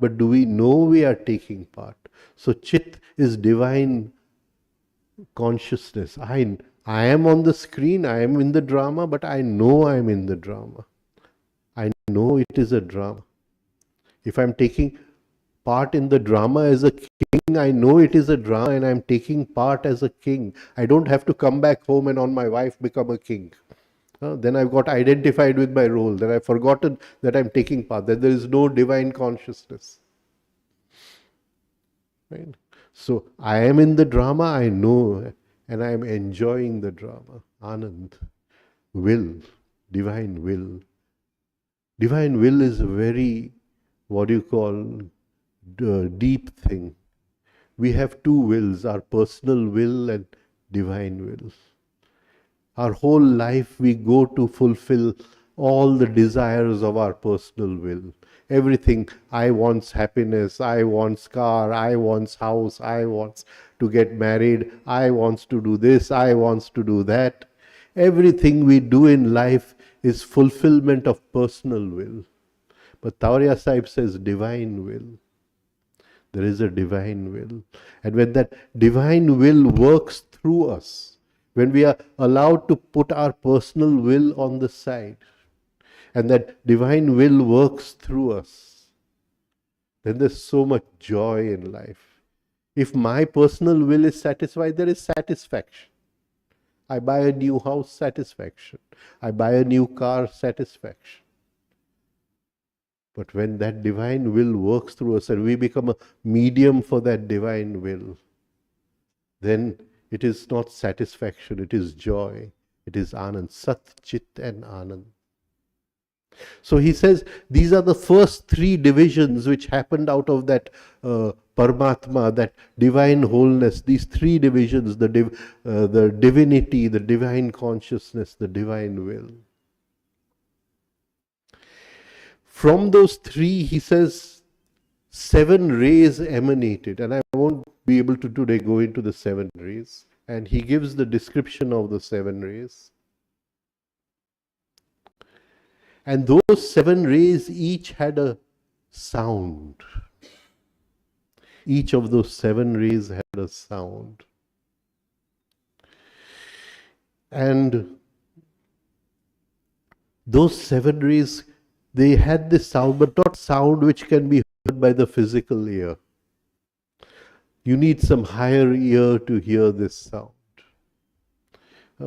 but do we know we are taking part? So Chit is divine consciousness. I am on the screen, I am in the drama, but I know I am in the drama. I know it is a drama. If I'm taking part in the drama as a king, I know it is a drama and I'm taking part as a king. I don't have to come back home and on my wife become a king. Then I've got identified with my role. Then I've forgotten that I'm taking part, that there is no divine consciousness. Right? So I am in the drama, I know, and I am enjoying the drama. Anand, will, divine will. Divine will is a very, what do you call, deep thing. We have two wills, our personal will and divine will. Our whole life we go to fulfill all the desires of our personal will. Everything, I want happiness, I want car, I want house, I want to get married, I want to do this, I want to do that. Everything we do in life is fulfillment of personal will. But Tauriya Sahib says divine will. There is a divine will. And when that divine will works through us, when we are allowed to put our personal will on the side, and that divine will works through us, then there's so much joy in life. If my personal will is satisfied, there is satisfaction. I buy a new house, satisfaction. I buy a new car, satisfaction. But when that divine will works through us and we become a medium for that divine will, then it is not satisfaction, it is joy, it is Anand, Sat, Chit and Anand. So he says these are the first three divisions which happened out of that Paramatma, that divine wholeness. These three divisions, the divinity, the divine consciousness, the divine will. From those three, he says, 7 rays emanated. And I won't be able to today go into the 7 rays. And he gives the description of the 7 rays. And those 7 rays each had a sound. Each of those 7 rays had a sound. And those 7 rays, they had this sound, but not sound which can be heard by the physical ear. You need some higher ear to hear this sound.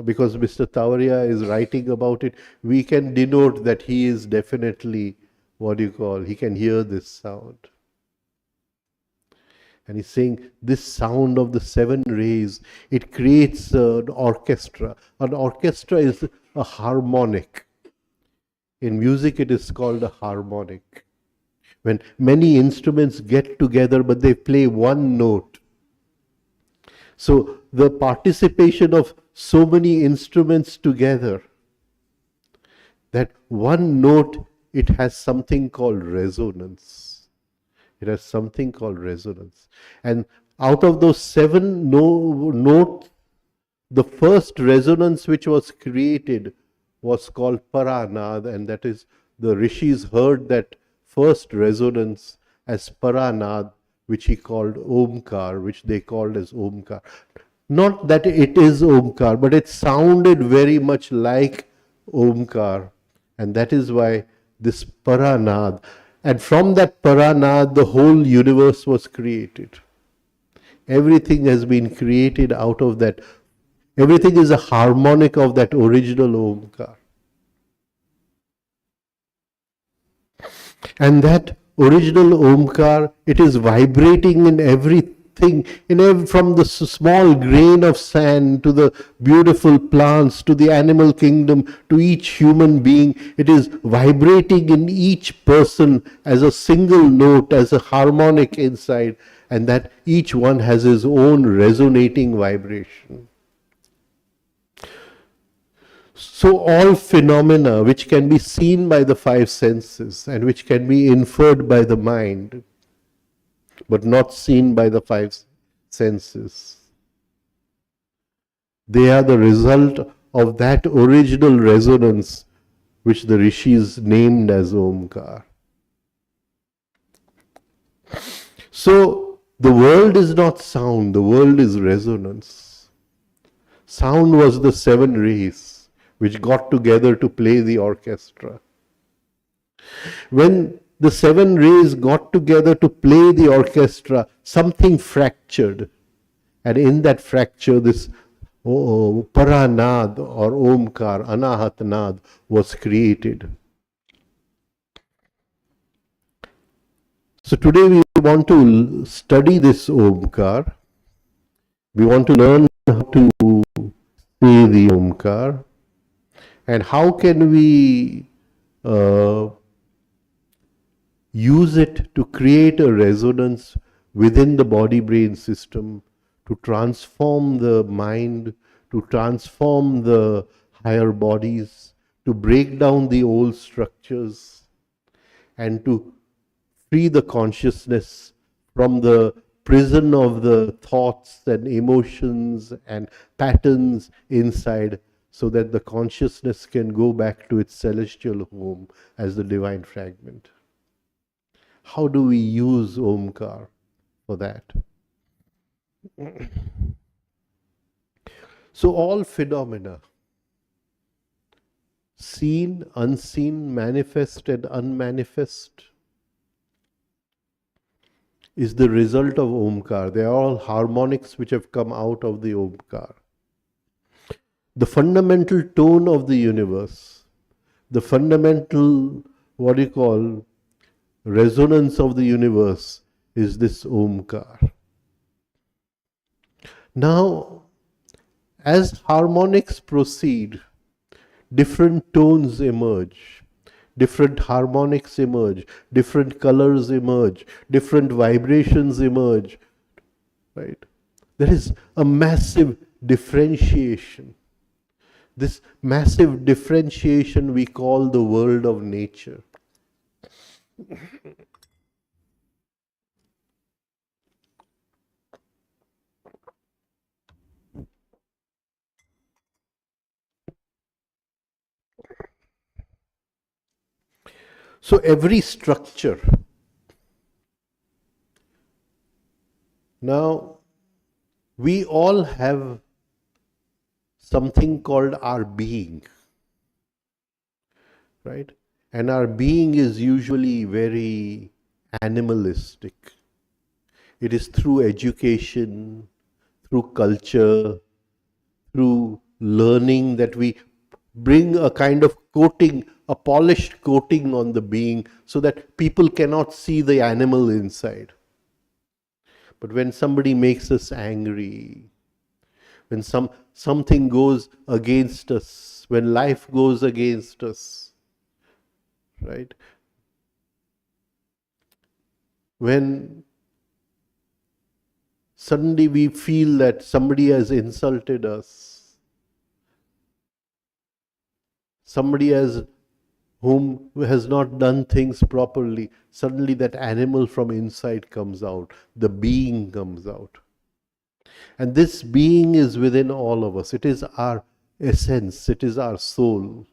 Because Mr. Tauriya is writing about it, we can denote that he is definitely, he can hear this sound. And he's saying this sound of the 7 rays, it creates an orchestra. An orchestra is a harmonic. In music, it is called a harmonic. When many instruments get together, but they play one note. So the participation of so many instruments together, that one note, it has something called resonance. It has something called resonance. And out of those 7 notes, the first resonance which was created was called Paranad, and that is, the rishis heard that first resonance as Paranad, which he called Omcar, which they called as Omcar. Not that it is Omcar, but it sounded very much like Omcar. And that is why this Paranad. And from that Paranad, the whole universe was created. Everything has been created out of that. Everything is a harmonic of that original Omcar. And that original Omcar, it is vibrating in everything, from the small grain of sand to the beautiful plants, to the animal kingdom, to each human being. It is vibrating in each person as a single note, as a harmonic inside, and that each one has his own resonating vibration. So all phenomena which can be seen by the 5 senses and which can be inferred by the mind, but not seen by the 5 senses, they are the result of that original resonance which the rishis named as Omcar. So the world is not sound, the world is resonance. Sound was the seven rays which got together to play the orchestra. When the seven rays got together to play the orchestra, something fractured. And in that fracture, this Paranad or Omkar, Anahat Nad was created. So today we want to study this Omkar. We want to learn how to say the Omkar. And how can we use it to create a resonance within the body-brain system, to transform the mind, to transform the higher bodies, to break down the old structures, and to free the consciousness from the prison of the thoughts and emotions and patterns inside, so that the consciousness can go back to its celestial home as the divine fragment. How do we use Omkar for that? So all phenomena, seen, unseen, manifest and unmanifest, is the result of Omkar. They are all harmonics which have come out of the Omkar. The fundamental tone of the universe, the fundamental, resonance of the universe is this Omkar. Now, as harmonics proceed, different tones emerge, different harmonics emerge, different colors emerge, different vibrations emerge, right? There is a massive differentiation. This massive differentiation we call the world of nature. So every structure. Now, we all have something called our being, right? And our being is usually very animalistic. It is through education, through culture, through learning that we bring a kind of coating, a polished coating on the being, so that people cannot see the animal inside. But when somebody makes us angry, when something goes against us, when life goes against us, right? When suddenly we feel that somebody has insulted us, somebody whom has not done things properly, suddenly that animal from inside comes out, the being comes out. And this being is within all of us. It is our essence, it is our soul.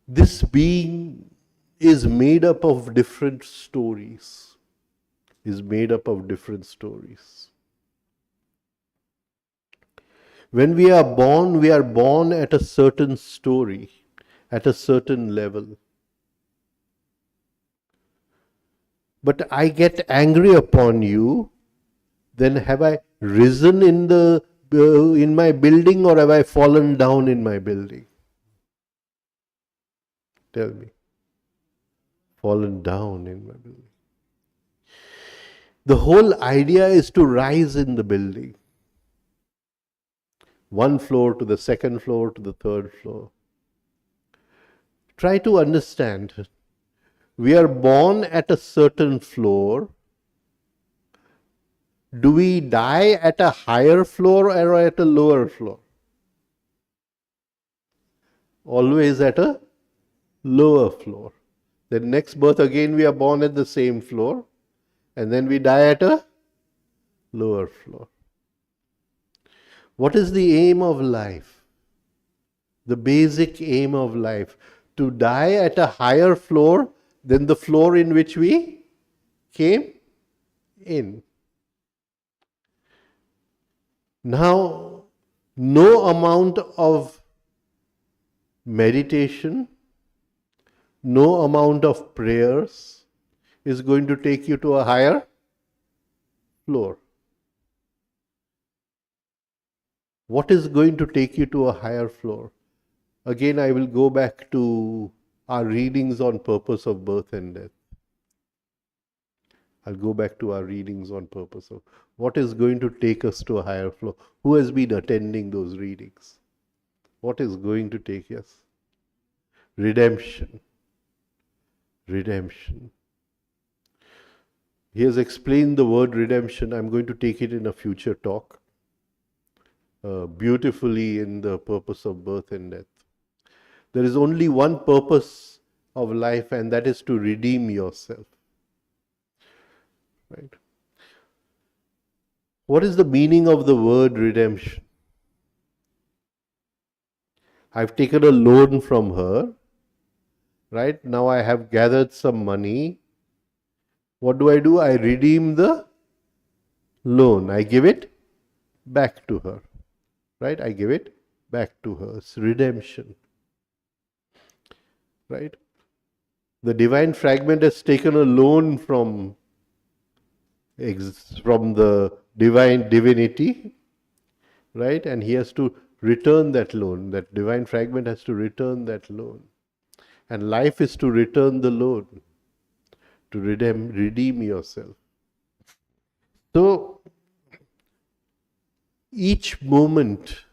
This being is made up of different stories. When we are born at a certain story, at a certain level. But I get angry upon you, then have I risen in my building, or have I fallen down in my building? Tell me. Fallen down in my building. The whole idea is to rise in the building. One floor to the second floor to the third floor. Try to understand. We are born at a certain floor. Do we die at a higher floor or at a lower floor? Always at a lower floor. Then next birth again we are born at the same floor, and then we die at a lower floor. What is the aim of life? The basic aim of life. To die at a higher floor than the floor in which we came in. Now, no amount of meditation, no amount of prayers is going to take you to a higher floor. What is going to take you to a higher floor? Again, I will go back to our readings on purpose of birth and death. I'll go back to our readings on purpose of what is going to take us to a higher floor. Who has been attending those readings? What is going to take us? Redemption. Redemption. He has explained the word redemption. I'm going to take it in a future talk. Beautifully in the purpose of birth and death. There is only one purpose of life, and that is to redeem yourself. Right? What is the meaning of the word redemption? I've taken a loan from her. Right? Now I have gathered some money. What do? I redeem the loan. I give it back to her. Right? I give it back to her. It's redemption. Right? The divine fragment has taken a loan from the divine divinity, right? And he has to return that loan. That divine fragment has to return that loan. And life is to return the loan, to redeem yourself. So, each moment,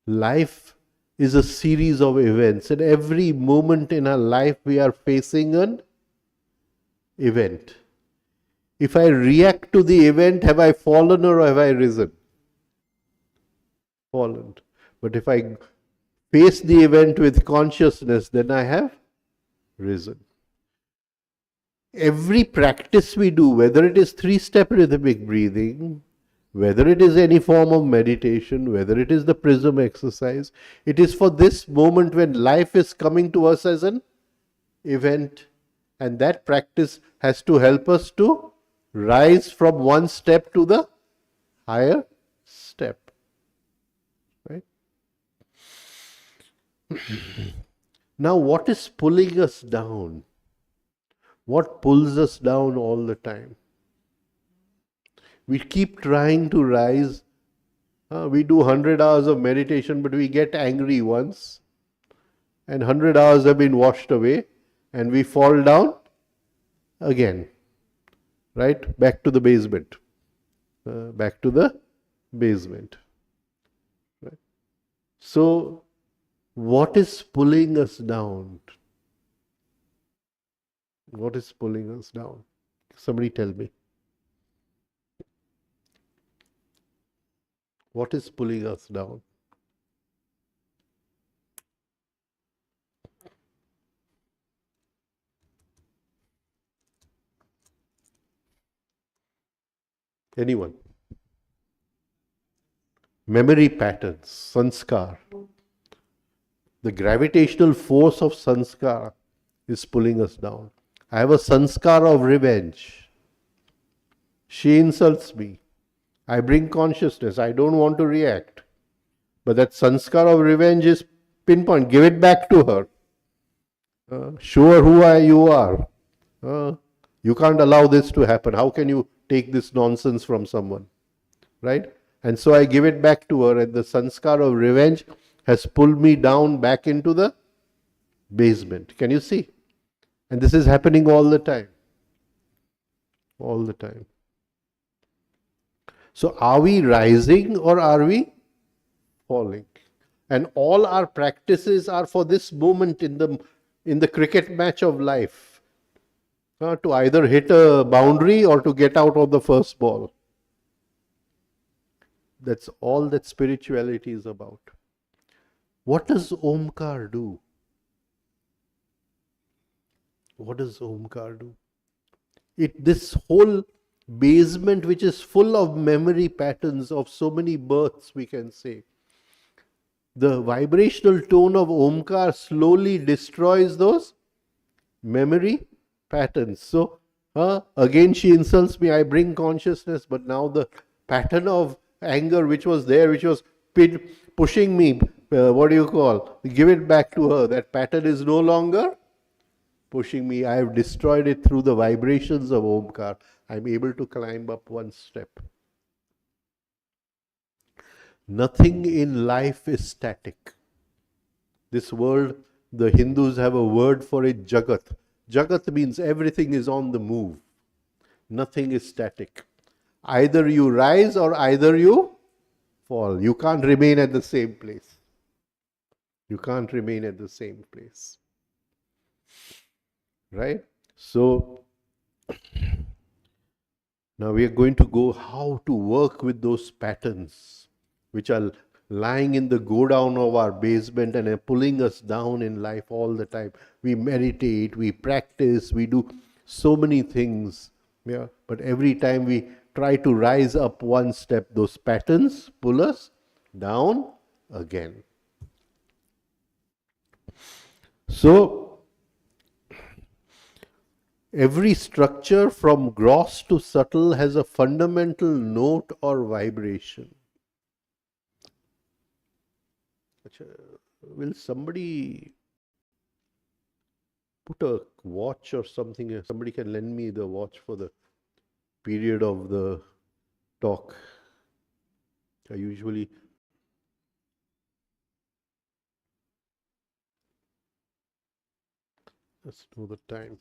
life is a series of events, and every moment in our life we are facing an event. If I react to the event, have I fallen or have I risen? Fallen. But if I face the event with consciousness, then I have risen. Every practice we do, whether it is 3-step rhythmic breathing, whether it is any form of meditation, whether it is the prism exercise, it is for this moment when life is coming to us as an event, and that practice has to help us to rise from one step to the higher step. Right? Now, what is pulling us down? What pulls us down all the time? We keep trying to rise. We do 100 hours of meditation, but we get angry once, and 100 hours have been washed away, and we fall down again. Right? Back to the basement. Back to the basement. Right? So, what is pulling us down? What is pulling us down? Somebody tell me. What is pulling us down? Anyone? Memory patterns, sanskar. The gravitational force of sanskar is pulling us down. I have a sanskar of revenge. She insults me. I bring consciousness. I don't want to react. But that sanskar of revenge is pinpoint. Give it back to her. Show her who you are. You can't allow this to happen. How can you take this nonsense from someone? Right? And so I give it back to her, and the sanskar of revenge has pulled me down back into the basement. Can you see? And this is happening all the time. All the time. So are we rising or are we falling? And all our practices are for this moment in the cricket match of life. To either hit a boundary or to get out of the first ball. That's all that spirituality is about. What does Omcar do? What does Omcar do? This whole basement, which is full of memory patterns of so many births, we can say. The vibrational tone of Omcar slowly destroys those memory patterns. So again she insults me, I bring consciousness, but now the pattern of anger which was there, which was pushing me, what do you call, give it back to her, that pattern is no longer pushing me. I have destroyed it through the vibrations of Omkar. I am able to climb up one step. Nothing in life is static. This world, the Hindus have a word for it, Jagat. Jagat means everything is on the move. Nothing is static. Either you rise or either you fall. You can't remain at the same place. You can't remain at the same place. Right? So, now we are going to go how to work with those patterns which are lying in the go down of our basement and are pulling us down in life all the time. We meditate, we practice, we do so many things. Yeah, but every time we try to rise up one step, those patterns pull us down again. So, every structure from gross to subtle has a fundamental note or vibration. Will somebody put a watch or something? Somebody can lend me the watch for the period of the talk. I usually let's know the time.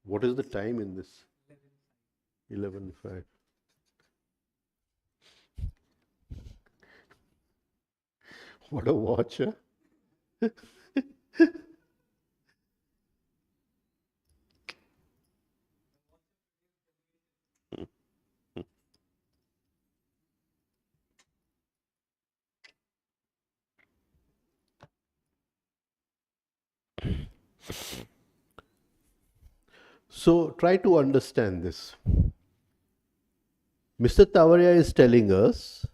What is the time in this? 11:05. What a watch, huh? So try to understand this. Mr. Tavaria is telling us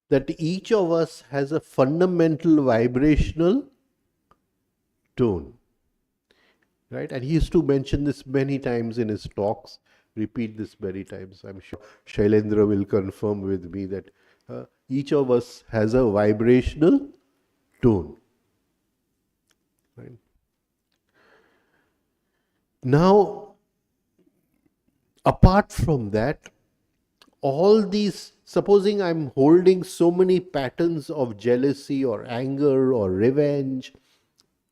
that each of us has a fundamental vibrational tone. Right? And he used to mention this many times in his talks, repeat this many times. I'm sure Shailendra will confirm with me that each of us has a vibrational tone. Right? Now, apart from that, all these, supposing I'm holding so many patterns of jealousy or anger or revenge,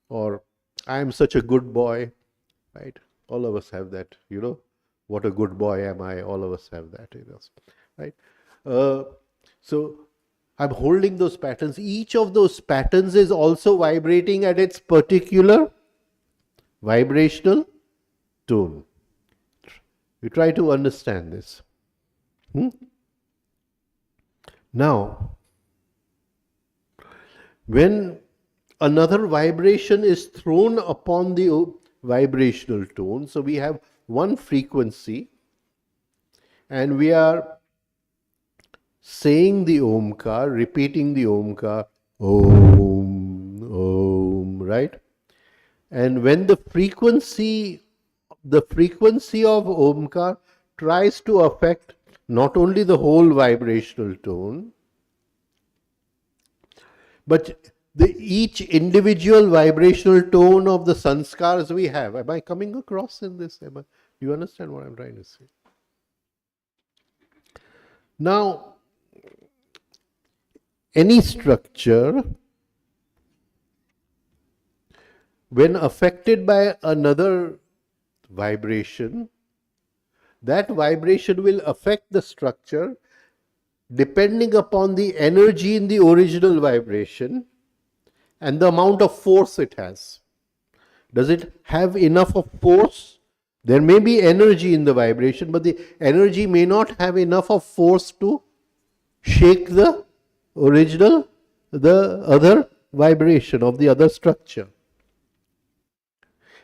or I'm such a good boy, right? All of us have that, you know. What a good boy am I? All of us have that in us, right? So I'm holding those patterns. Each of those patterns is also vibrating at its particular vibrational tone. You try to understand this. Now, when another vibration is thrown upon the vibrational tone, so we have one frequency and we are saying the Omkar, repeating the Omkar, Om, Om, right? And when the frequency of Omkar tries to affect not only the whole vibrational tone, but each individual vibrational tone of the sanskars we have. Am I coming across in this? Do you understand what I'm trying to say? Now, any structure, when affected by another vibration, that vibration will affect the structure depending upon the energy in the original vibration and the amount of force it has. Does it have enough of force? There may be energy in the vibration, but the energy may not have enough of force to shake the original, the other vibration of the other structure.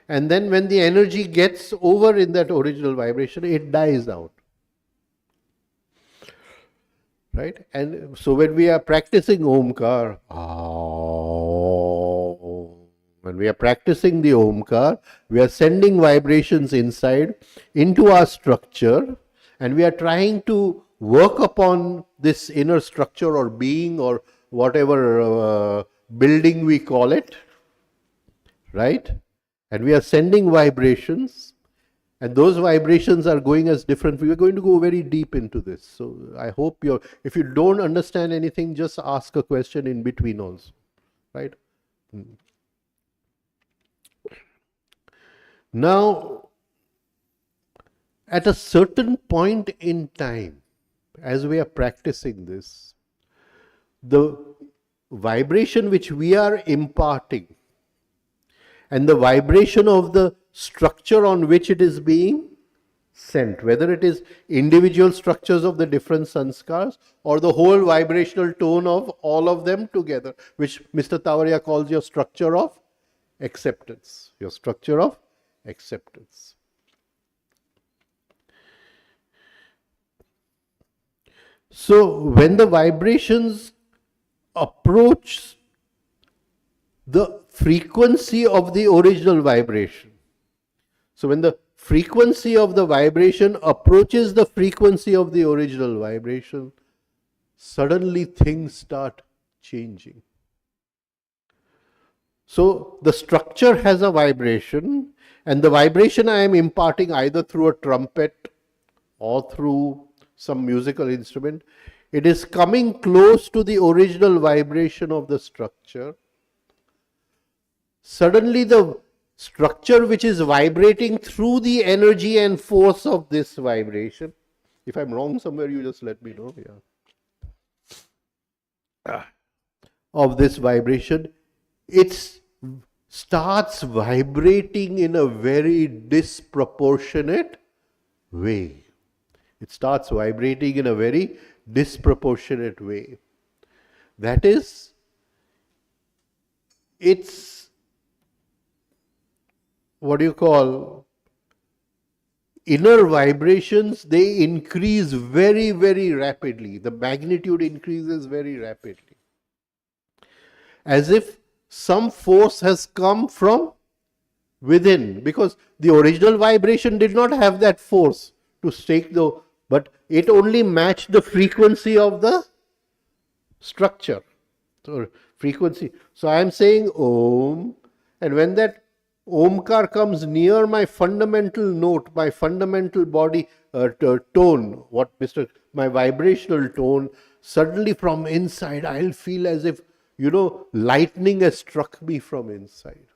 And then when the energy gets over in that original vibration, it dies out. Right? And so when we are practicing Omkar, When we are practicing the Omkar, we are sending vibrations inside into our structure, and we are trying to work upon this inner structure or being or whatever building we call it, right? And we are sending vibrations, and those vibrations are going as different. We are going to go very deep into this. So I hope if you don't understand anything, just ask a question in between also, right? Now, at a certain point in time, as we are practicing this, the vibration which we are imparting and the vibration of the structure on which it is being sent, whether it is individual structures of the different sanskars or the whole vibrational tone of all of them together, which Mr. Tavaria calls your structure of acceptance. Your structure of acceptance. So when the vibrations approach the frequency of the original vibration, so when the frequency of the vibration approaches the frequency of the original vibration, suddenly things start changing. So the structure has a vibration, and the vibration I am imparting either through a trumpet or through some musical instrument, it is coming close to the original vibration of the structure. Suddenly the structure which is vibrating through the energy and force of this vibration, if I'm wrong somewhere, you just let me know, of this vibration, it starts vibrating in a very disproportionate way. It starts vibrating in a very disproportionate way. That is, it's inner vibrations, they increase very, very rapidly. The magnitude increases very rapidly. As if some force has come from within, because the original vibration did not have that force to take but it only matched the frequency of the structure. So frequency. So I am saying Om, and when that Omkar comes near my fundamental note, my fundamental body tone, my vibrational tone, suddenly from inside I'll feel as if, lightning has struck me from inside.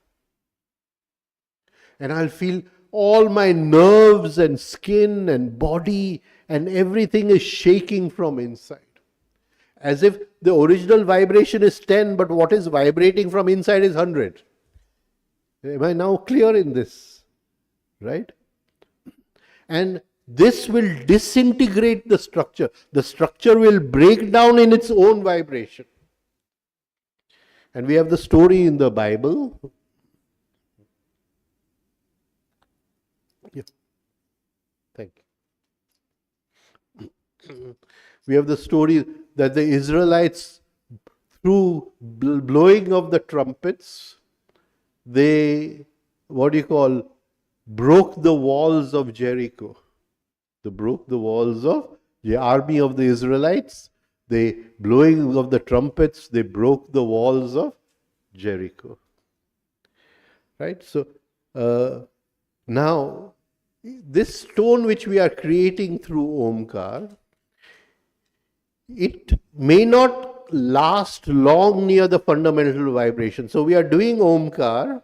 And I'll feel all my nerves and skin and body and everything is shaking from inside. As if the original vibration is 10, but what is vibrating from inside is 100. Am I now clear in this? Right? And this will disintegrate the structure. The structure will break down in its own vibration. And we have the story in the Bible. Yeah. Thank you. We have the story that the Israelites, through blowing of the trumpets, they, broke the walls of Jericho. They broke the walls of the army of the Israelites. They, blowing of the trumpets, they broke the walls of Jericho. Right? So, now, this tone which we are creating through Omkar, it may not last long near the fundamental vibration. So we are doing Omkar,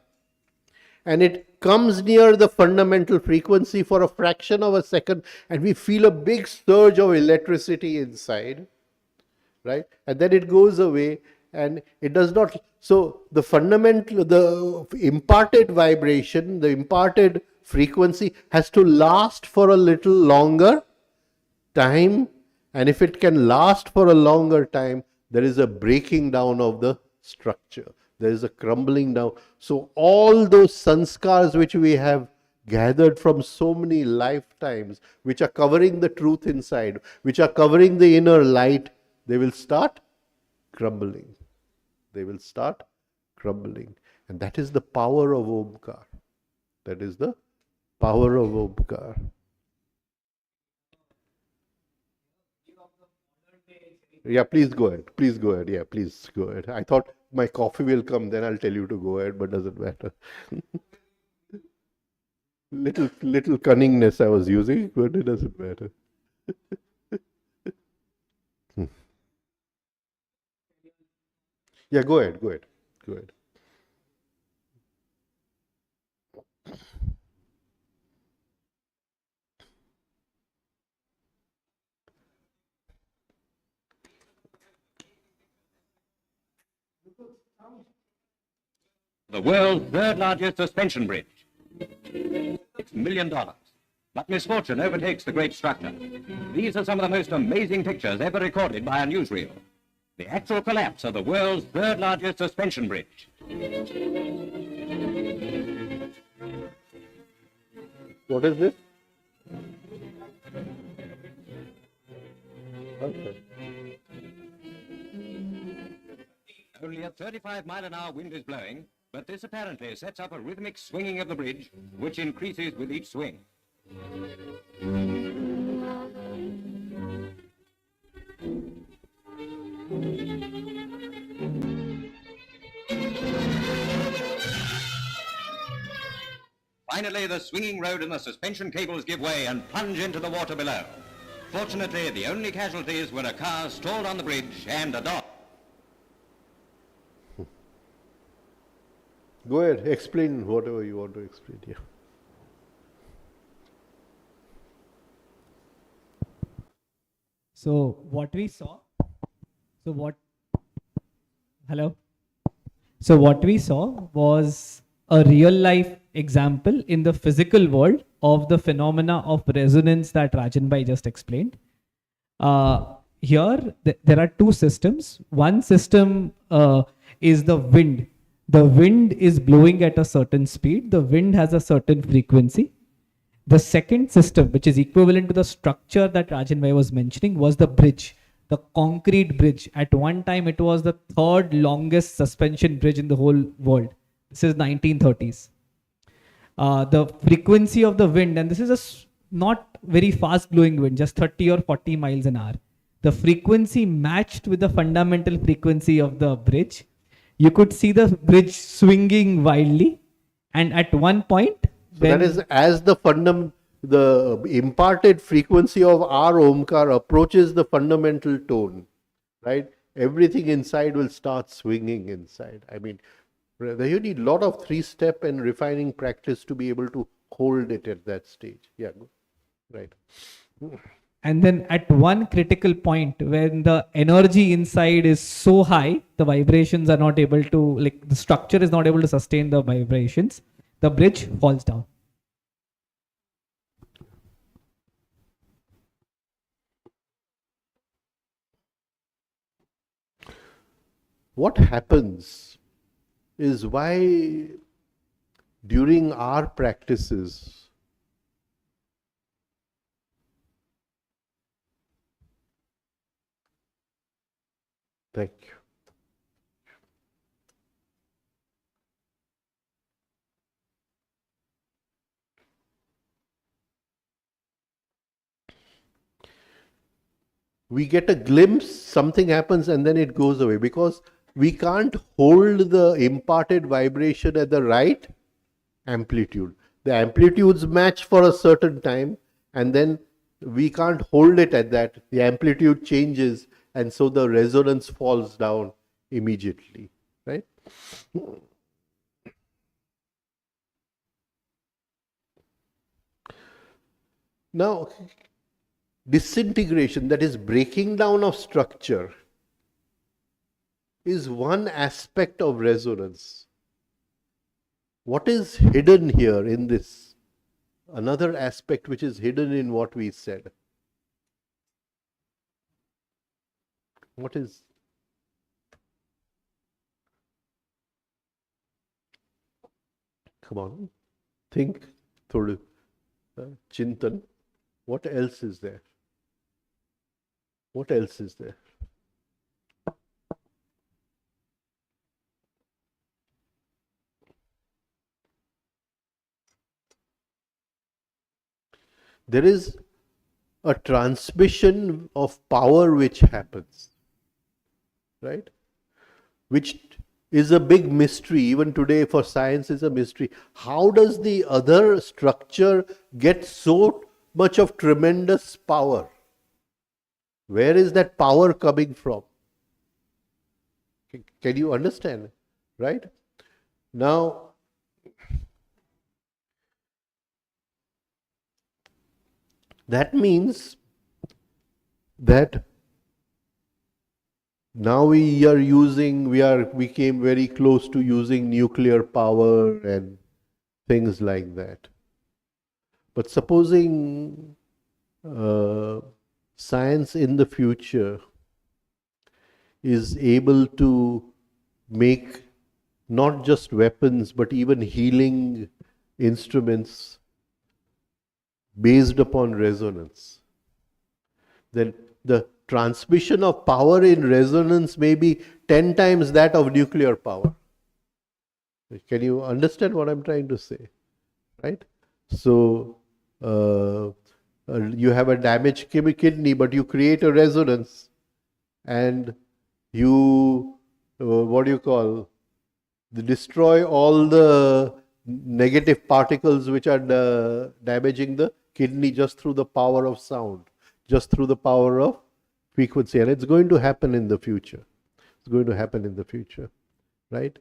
and it comes near the fundamental frequency for a fraction of a second, and we feel a big surge of electricity inside, right? And then it goes away, and it does not. So the imparted vibration, the imparted frequency has to last for a little longer time. And if it can last for a longer time, there is a breaking down of the structure. There is a crumbling down. So all those sanskars which we have gathered from so many lifetimes, which are covering the truth inside, which are covering the inner light, they will start crumbling. They will start crumbling. And that is the power of Omkar. That is the power of Omkar. Yeah, please go ahead. Please go ahead. Yeah, please go ahead. I thought my coffee will come, then I'll tell you to go ahead, but doesn't matter. Little cunningness I was using, but it doesn't matter. Yeah, go ahead. Go ahead. Go ahead. The world's third largest suspension bridge. $6 million. But misfortune overtakes the great structure. These are some of the most amazing pictures ever recorded by a newsreel. The actual collapse of the world's third largest suspension bridge. What is this? Okay. Only a 35-mile-an-hour wind is blowing, but this apparently sets up a rhythmic swinging of the bridge, which increases with each swing. Finally, the swinging road and the suspension cables give way and plunge into the water below. Fortunately, the only casualties were a car stalled on the bridge and a dog. Go ahead. Explain whatever you want to explain here. So what we saw, hello? So what we saw was a real life example in the physical world of the phenomena of resonance that Rajan Bhai just explained. Here, there are two systems. One system is the wind. The wind is blowing at a certain speed. The wind has a certain frequency. The second system, which is equivalent to the structure that Rajan Bhai was mentioning, was the bridge, the concrete bridge. At one time, it was the third longest suspension bridge in the whole world. This is 1930s. The frequency of the wind, and this is a not very fast blowing wind, just 30 or 40 miles an hour. The frequency matched with the fundamental frequency of the bridge. You could see the bridge swinging wildly, and at one point, so that is as the imparted frequency of our Omkar approaches the fundamental tone, right? Everything inside will start swinging inside. I mean, you need a lot of 3-step and refining practice to be able to hold it at that stage. Yeah, right. And then at one critical point, when the energy inside is so high, the vibrations are not able to, like the structure is not able to sustain the vibrations, the bridge falls down. What happens is why during our practices, thank you. We get a glimpse, something happens, and then it goes away because we can't hold the imparted vibration at the right amplitude. The amplitudes match for a certain time, and then we can't hold it at that. The amplitude changes, and so the resonance falls down immediately, right? Now, disintegration, that is breaking down of structure, is one aspect of resonance. What is hidden here in this? Another aspect which is hidden in what we said. What is? Come on, think, thoda chintan. What else is there? What else is there? there is a transmission of power which happens, right? Which is a big mystery. Even today for science is a mystery. How does the other structure get so much of tremendous power? Where is that power coming from? Can you understand? Right? Now, that means that now we came very close to using nuclear power and things like that. But supposing science in the future is able to make not just weapons but even healing instruments based upon resonance, then the transmission of power in resonance may be 10 times that of nuclear power. Can you understand what I'm trying to say? Right? So, you have a damaged kidney, but you create a resonance and you, destroy all the negative particles which are damaging the kidney just through the power of sound, just through the power of frequency. And it's going to happen in the future. It's going to happen in the future, right?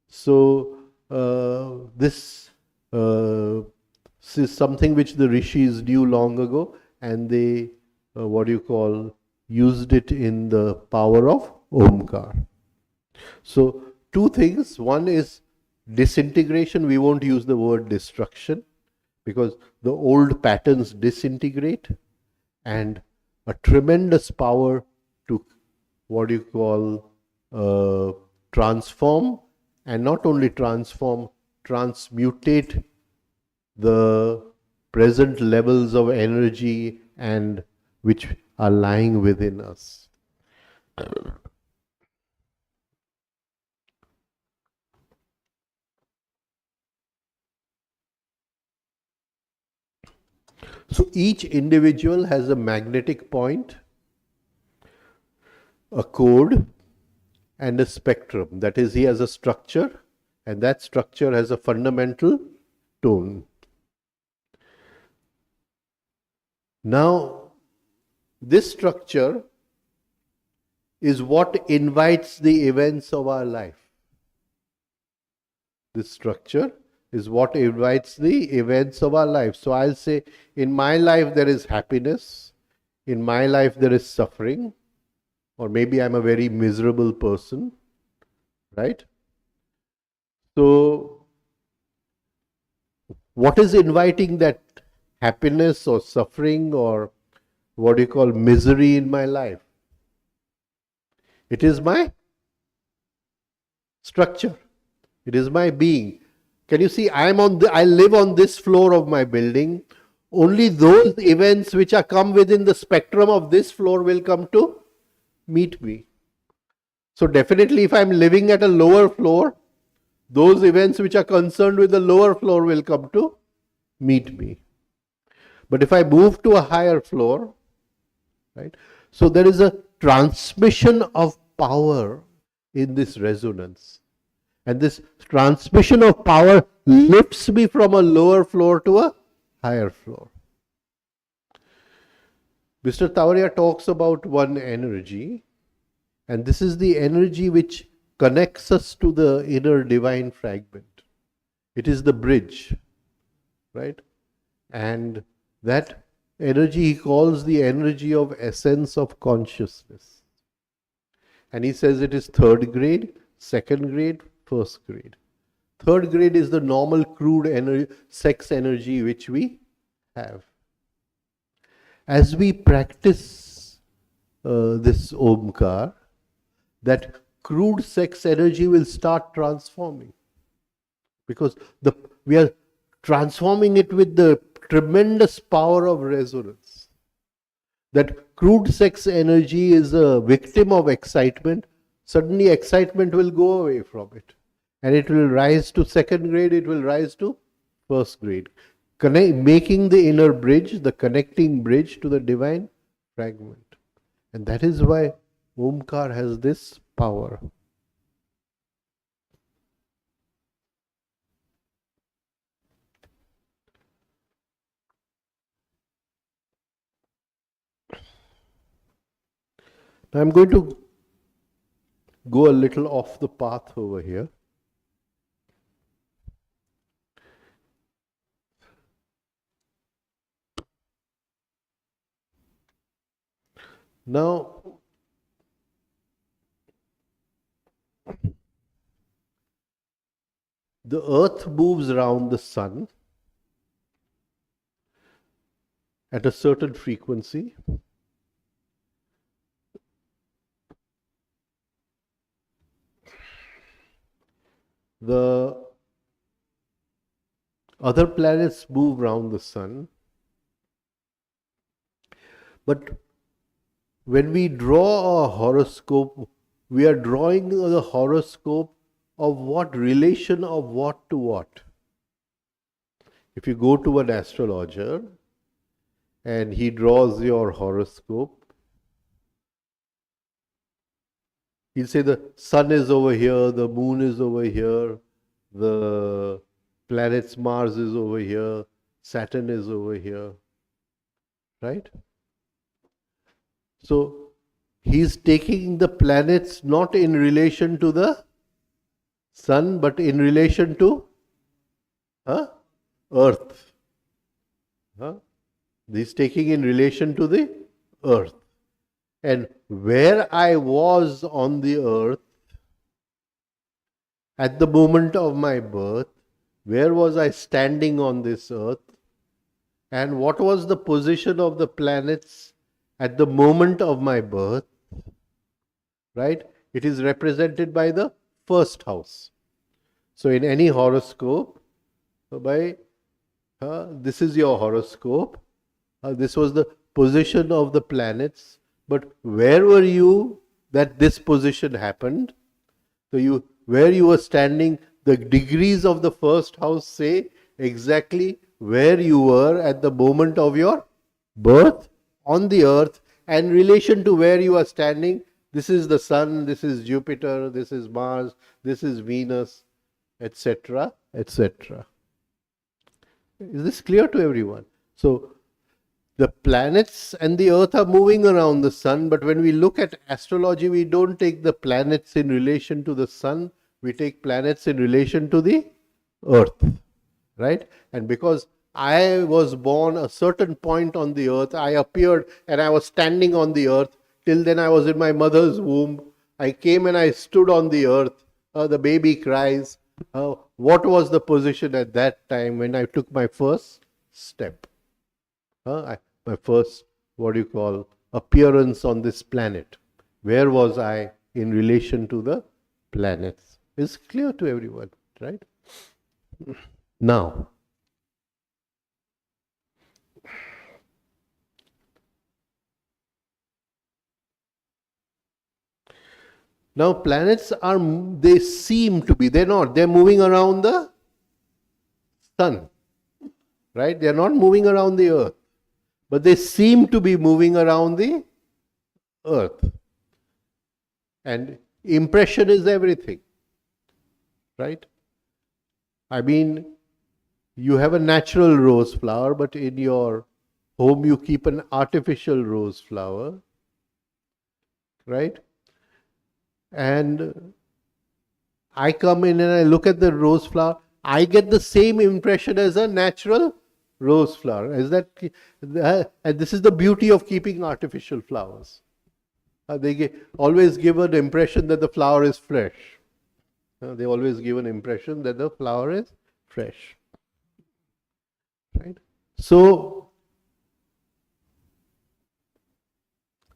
So, this is something which the rishis knew long ago, and they, used it in the power of Omcar. So, two things. One is disintegration. We won't use the word destruction because the old patterns disintegrate, and a tremendous power to transform, and not only transform, transmutate the present levels of energy and which are lying within us. So each individual has a magnetic point, a code, and a spectrum. That is, he has a structure, and that structure has a fundamental tone. Now, this structure is what invites the events of our life. This structure is what invites the events of our life. So I'll say, in my life there is happiness, in my life there is suffering, or maybe I'm a very miserable person, right? So, what is inviting that happiness or suffering or misery in my life? It is my structure. It is my being. Can you see, I live on this floor of my building. Only those events which are come within the spectrum of this floor will come to meet me. So definitely if I'm living at a lower floor, those events which are concerned with the lower floor will come to meet me. But if I move to a higher floor, right? So there is a transmission of power in this resonance. And this transmission of power lifts me from a lower floor to a higher floor. Mr. Tavaria talks about one energy, and this is the energy which connects us to the inner divine fragment. It is the bridge, right? And that energy he calls the energy of essence of consciousness. And he says it is third grade, second grade, first grade. Third grade is the normal crude energy, sex energy which we have. As we practice this Omcar, that crude sex energy will start transforming, because we are transforming it with the tremendous power of resonance. That crude sex energy is a victim of excitement. Suddenly excitement will go away from it, and it will rise to second grade, it will rise to first grade. making the inner bridge, the connecting bridge to the divine fragment. And that is why Omcar has this power. Now I'm going to go a little off the path over here. Now, the earth moves around the sun at a certain frequency. The other planets move around the sun. But when we draw a horoscope, we are drawing the horoscope of what relation of what to what. If you go to an astrologer and he draws your horoscope, he'll say the sun is over here, the moon is over here, the planets Mars is over here, Saturn is over here, right? So he's taking the planets not in relation to the sun, but in relation to earth. He's taking in relation to the earth. And where I was on the earth at the moment of my birth, where was I standing on this earth, and what was the position of the planets at the moment of my birth, right? It is represented by the first house. So in any horoscope, this is your horoscope. This was the position of the planets. But where were you that this position happened? So where you were standing, the degrees of the first house say exactly where you were at the moment of your birth on the earth, and in relation to where you are standing. This is the sun, this is Jupiter, this is Mars, this is Venus, etc., etc. Is this clear to everyone? So the planets and the earth are moving around the sun, but when we look at astrology, we don't take the planets in relation to the sun, we take planets in relation to the earth, right? And because I was born a certain point on the earth, I appeared and I was standing on the earth. Till then I was in my mother's womb. I came and I stood on the earth. The baby cries. What was the position at that time when I took my first step? My first, appearance on this planet. Where was I in relation to the planets? It's clear to everyone, right? Now, planets they seem to be, they're not, they're moving around the sun, right? They're not moving around the earth, but they seem to be moving around the earth. And impression is everything, right? I mean, you have a natural rose flower, but in your home you keep an artificial rose flower, right? And I come in and I look at the rose flower, I get the same impression as a natural rose flower. And this is the beauty of keeping artificial flowers. They always give an impression that the flower is fresh. They always give an impression that the flower is fresh. Right? So,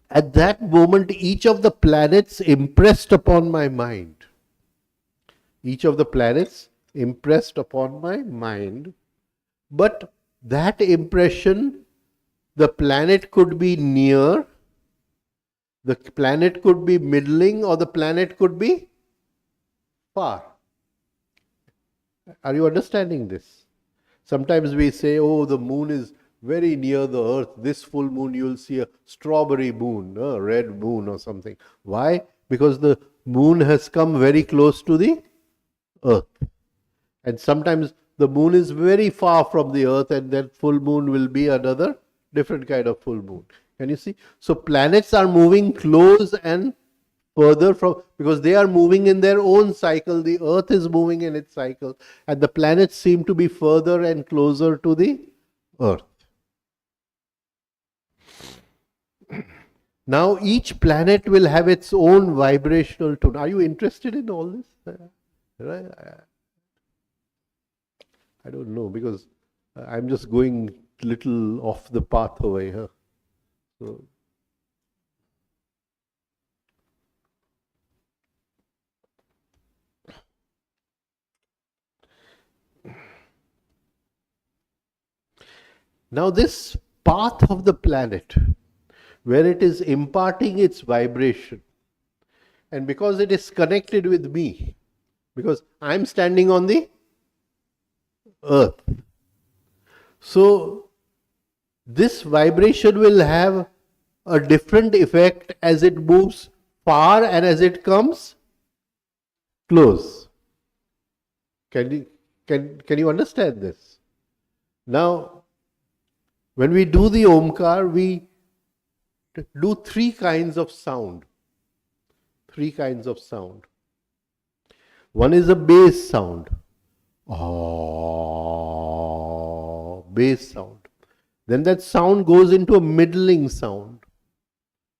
at that moment, each of the planets impressed upon my mind. Each of the planets impressed upon my mind. But that impression, the planet could be near, the planet could be middling, or the planet could be far. Are you understanding this? Sometimes we say, oh, the moon is very near the earth. This full moon, you'll see a strawberry moon, a red moon or something. Why? Because the moon has come very close to the earth. And sometimes the moon is very far from the earth, and that full moon will be another different kind of full moon. Can you see? So planets are moving close and further from, because they are moving in their own cycle. The earth is moving in its cycle, and the planets seem to be further and closer to the earth. Now each planet will have its own vibrational tone. Are you interested in all this? Right? I don't know, because I'm just going little off the path over here. So, now this path of the planet, where it is imparting its vibration, and because it is connected with me, because I'm standing on the earth, so this vibration will have a different effect as it moves far and as it comes close. Can you understand this? Now, when we do the Omcar, we do three kinds of sound. Three kinds of sound. One is a bass sound. Oh, bass sound. Then that sound goes into a middling sound.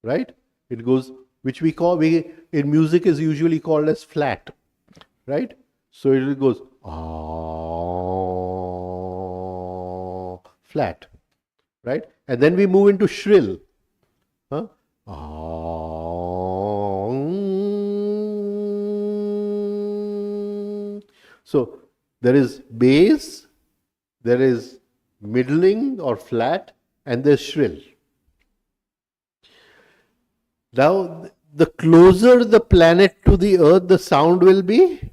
Right? It goes, which in music is usually called as flat. Right? So it goes, oh, flat. Right? And then we move into shrill. Huh? So there is bass, there is middling or flat, and there's shrill. Now, the closer the planet to the earth, the sound will be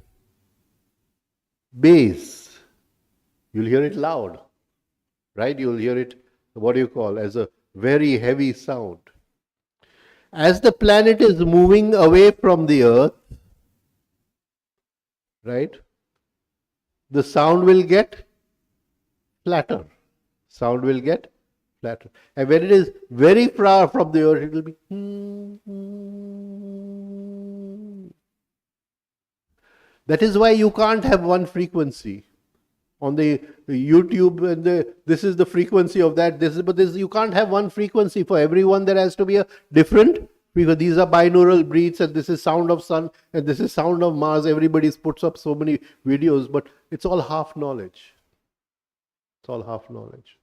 bass. You'll hear it loud, right? You'll hear it, what do you call, as a very heavy sound. As the planet is moving away from the earth, right, the sound will get flatter. Sound will get flatter. And when it is very far from the earth, it will be. That is why you can't have one frequency. On the YouTube, this is the frequency of that. But you can't have one frequency for everyone. There has to be a different, because these are binaural beats, and this is sound of sun, and this is sound of Mars. Everybody puts up so many videos, but it's all half knowledge. It's all half knowledge.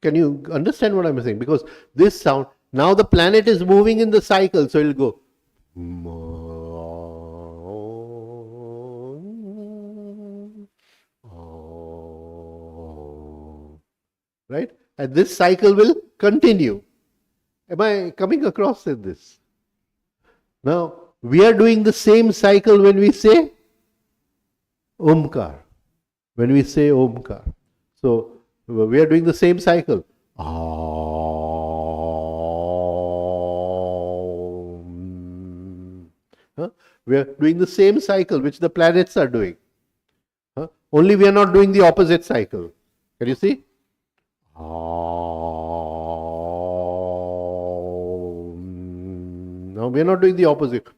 Can you understand what I'm saying? Because this sound, now the planet is moving in the cycle, so it'll go. Right? And this cycle will continue. Am I coming across in this? Now, we are doing the same cycle when we say Omcar. When we say Omcar. So, we are doing the same cycle. We are doing the same cycle which the planets are doing. Only we are not doing the opposite cycle. Can you see? Now we are not doing the opposite.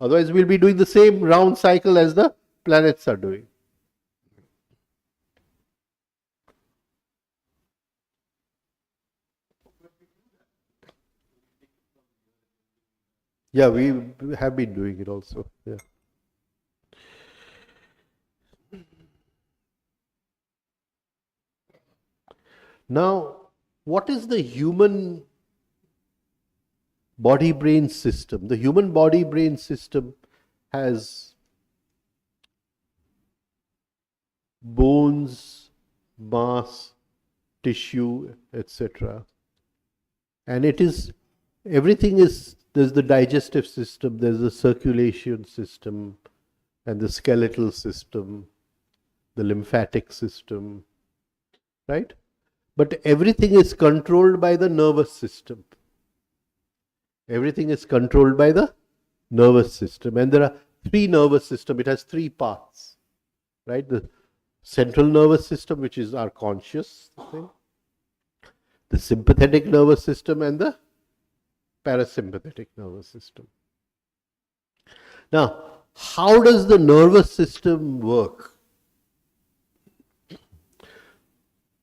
Otherwise, we'll be doing the same round cycle as the planets are doing. Yeah, we have been doing it also. Yeah. Now, what is the human body-brain system? The human body-brain system has bones, mass, tissue, etc. And it is, everything is, there's the digestive system, there's the circulation system, and the skeletal system, the lymphatic system, right? But everything is controlled by the nervous system. Everything is controlled by the nervous system. And there are three nervous systems. It has three parts, right? The central nervous system, which is our conscious thing, the sympathetic nervous system, and the parasympathetic nervous system. Now, how does the nervous system work?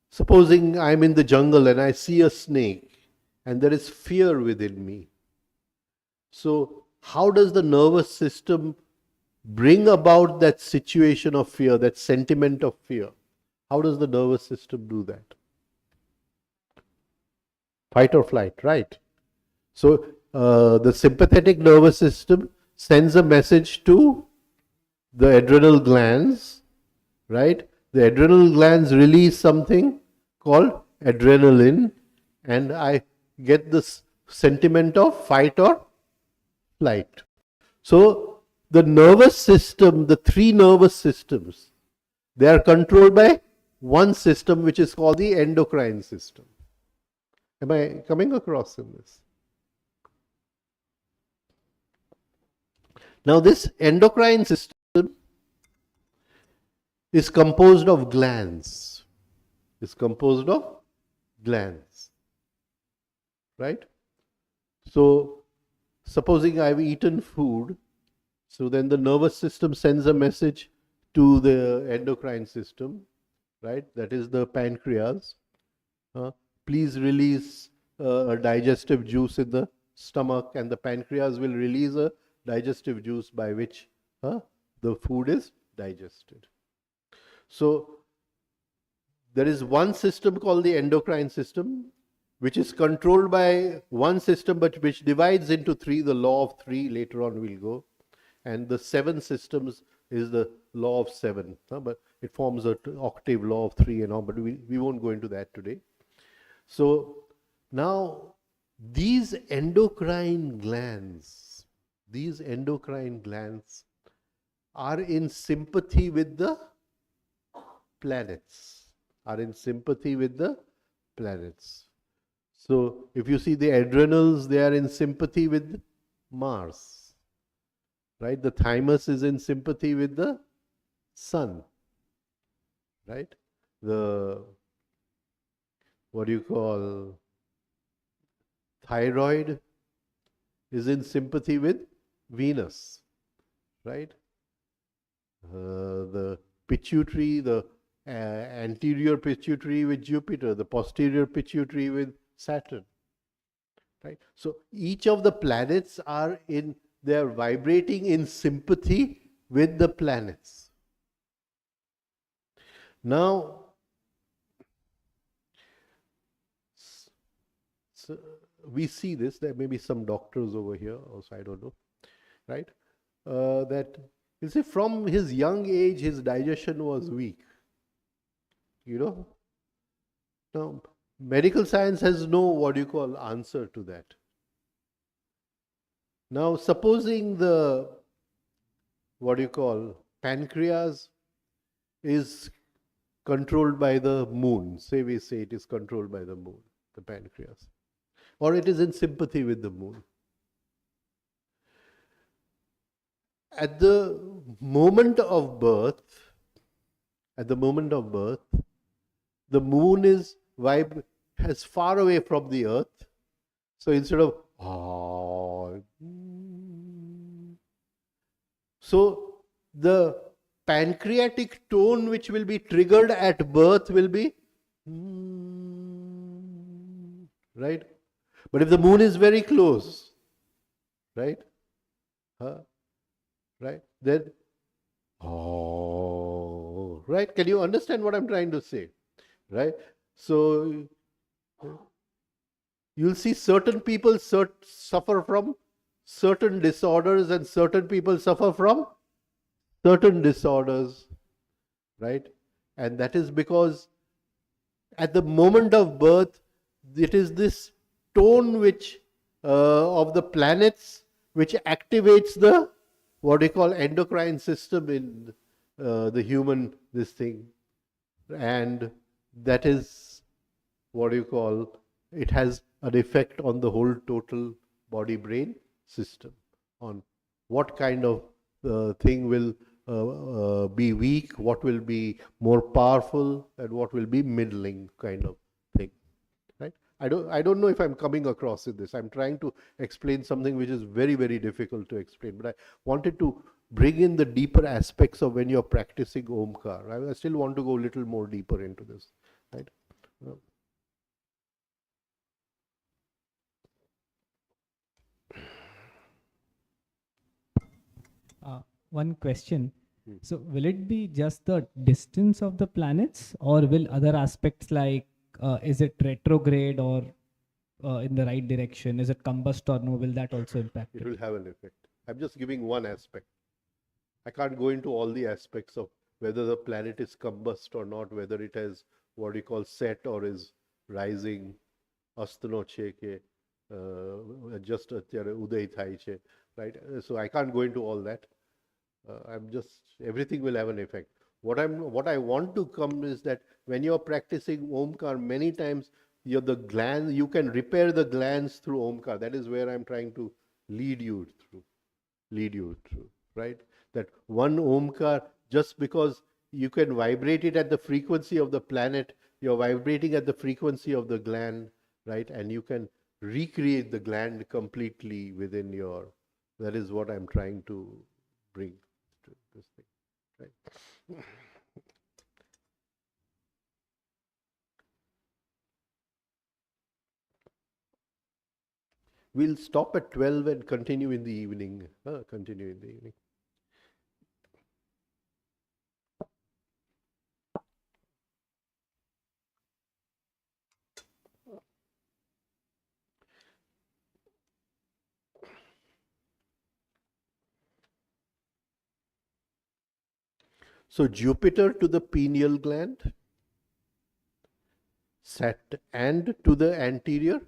Supposing I'm in the jungle and I see a snake and there is fear within me. So, how does the nervous system bring about that situation of fear, that sentiment of fear? How does the nervous system do that? Fight or flight, right? So, the sympathetic nervous system sends a message to the adrenal glands, right? The adrenal glands release something called adrenaline, and I get this sentiment of fight or flight. So, the nervous system, the three nervous systems, they are controlled by one system which is called the endocrine system. Am I coming across in this? Now, this endocrine system is composed of glands. Right? So, supposing I've eaten food, so then the nervous system sends a message to the endocrine system, right? That is the pancreas. Please release a digestive juice in the stomach, and the pancreas will release a digestive juice by which the food is digested. So, there is one system called the endocrine system, which is controlled by one system but which divides into three, the law of three, later on we'll go. And the seven systems is the law of seven. But it forms an octave law of three and all, but we won't go into that today. So, now these endocrine glands are in sympathy with the planets. So, if you see the adrenals, they are in sympathy with Mars, right? The thymus is in sympathy with the sun, right? The, thyroid is in sympathy with Venus, right? The pituitary, the anterior pituitary with Jupiter, the posterior pituitary with Saturn, right? So each of the planets they are vibrating in sympathy with the planets. Now, so we see this, there may be some doctors over here also, I don't know, right? That, you see, from his young age, his digestion was weak. Now, medical science has no answer to that. Now, supposing the pancreas is controlled by the moon. We say it is controlled by the moon, the pancreas, or it is in sympathy with the moon. At the moment of birth, the moon is as far away from the earth. So instead of so the pancreatic tone which will be triggered at birth will be right. But if the moon is very close, right, right, then right. Can you understand what I'm trying to say? Right. So you'll see certain people suffer from certain disorders and certain people suffer from certain disorders, right? And that is because at the moment of birth, it is this tone which of the planets which activates the what they call endocrine system in the human this thing, and that is what you call, it has an effect on the whole total body brain system, on what kind of thing will be weak, what will be more powerful, and what will be middling kind of thing, right? I don't know if I'm coming across in this. I'm trying to explain something which is very, very difficult to explain, but I wanted to bring in the deeper aspects of when you're practicing Omkar. I still want to go a little more deeper into this, right? One question. Hmm. So, will it be just the distance of the planets, or will other aspects like is it retrograde or in the right direction? Is it combust or no? Will that also impact It it? will have an effect. I'm just giving one aspect. I can't go into all the aspects of whether the planet is combust or not, whether it has what you call set or is rising, અસ્તનો છે કે just અત્યારે ઉદય થાય છે, right? So I can't go into all that. I'm just, everything will have an effect. What I want to come is that when you're practicing Omkar, many times the glands, you can repair the glands through Omkar. That is where I'm trying to lead you through, right? That one Omkar, just because you can vibrate it at the frequency of the planet, you're vibrating at the frequency of the gland, right? And you can recreate the gland completely within your, that is what I'm trying to bring to this thing, right? We'll stop at 12 and continue in the evening. Continue in the evening. So Jupiter to the pineal gland, and to the anterior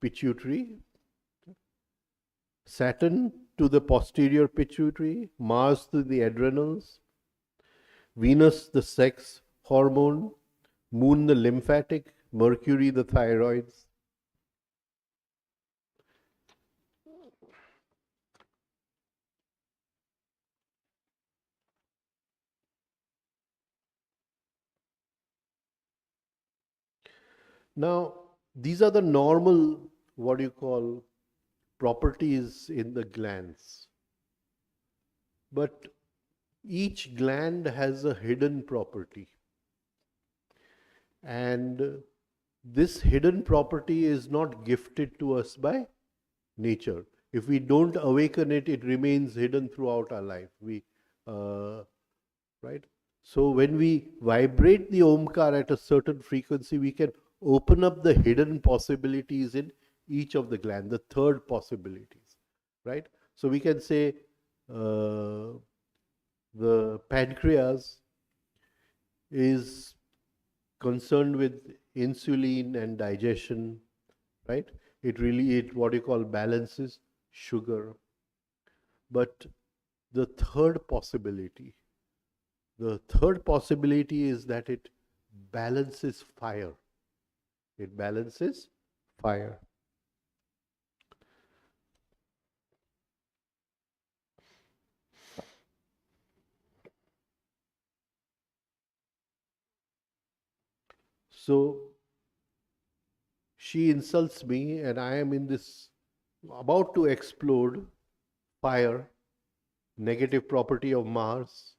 pituitary, Saturn to the posterior pituitary, Mars to the adrenals, Venus the sex hormone, Moon the lymphatic, Mercury the thyroids. Now, these are the normal, what you call, properties in the glands. But each gland has a hidden property. And this hidden property is not gifted to us by nature. If we don't awaken it, it remains hidden throughout our life. Right? So when we vibrate the Omkar at a certain frequency, we can open up the hidden possibilities in each of the glands, the third possibilities, right? So we can say the pancreas is concerned with insulin and digestion, right? It what you call balances sugar. But the third possibility is that it balances fire. It balances fire. So she insults me, and I am in this about to explode fire, negative property of Mars,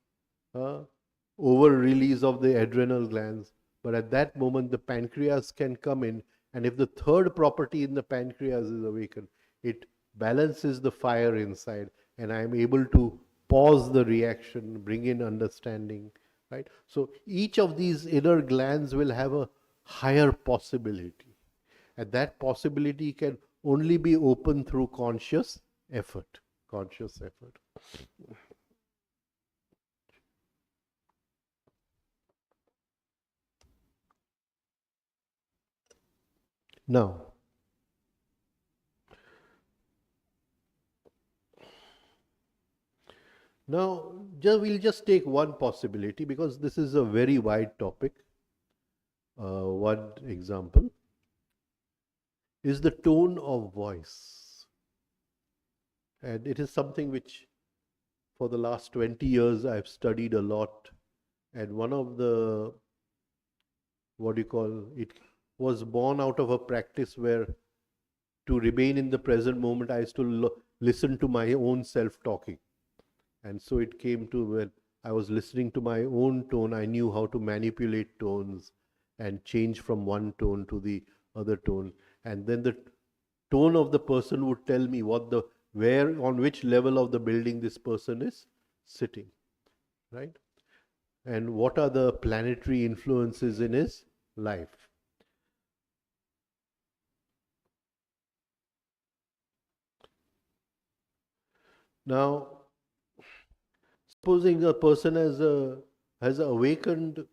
over release of the adrenal glands. But at that moment, the pancreas can come in, and if the third property in the pancreas is awakened, it balances the fire inside, and I am able to pause the reaction, bring in understanding, right? So each of these inner glands will have a higher possibility, and that possibility can only be opened through conscious effort. Conscious effort. Now, We'll just take one possibility because this is a very wide topic. One example is the tone of voice. And it is something which for the last 20 years I've studied a lot. And one of the, it was born out of a practice where to remain in the present moment, I used to listen to my own self talking. And so it came to when I was listening to my own tone, I knew how to manipulate tones and change from one tone to the other tone. And then the tone of the person would tell me on which level of the building this person is sitting, right? And what are the planetary influences in his life. Now, supposing a person has awakened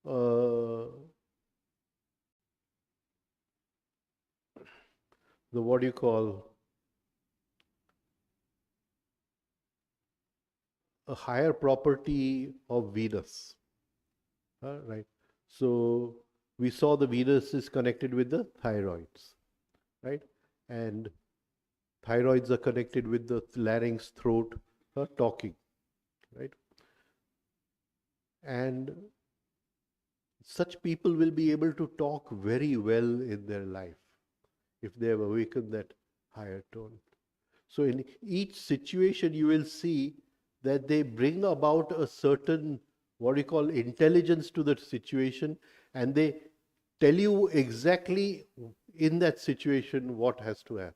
the what do you call a higher property of Venus, right? So we saw the Venus is connected with the thyroids, right? And thyroids are connected with the larynx, throat, talking, right? And such people will be able to talk very well in their life if they have awakened that higher tone. So in each situation, you will see that they bring about a certain, intelligence to the situation, and they tell you exactly in that situation what has to happen.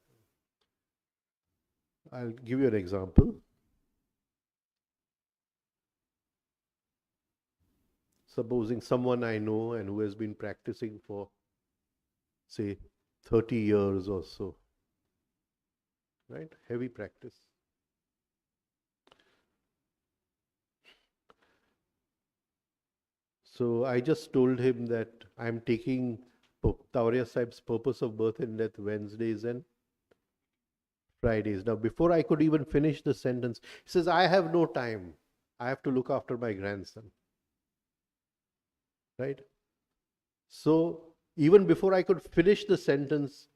I'll give you an example. Supposing someone I know and who has been practicing for, say, 30 years or so, right? Heavy practice. So I just told him that I'm taking Tauriya Sahib's purpose of birth and death Wednesdays and Fridays. Now, before I could even finish the sentence, he says, I have no time. I have to look after my grandson. Right? So, even before I could finish the sentence,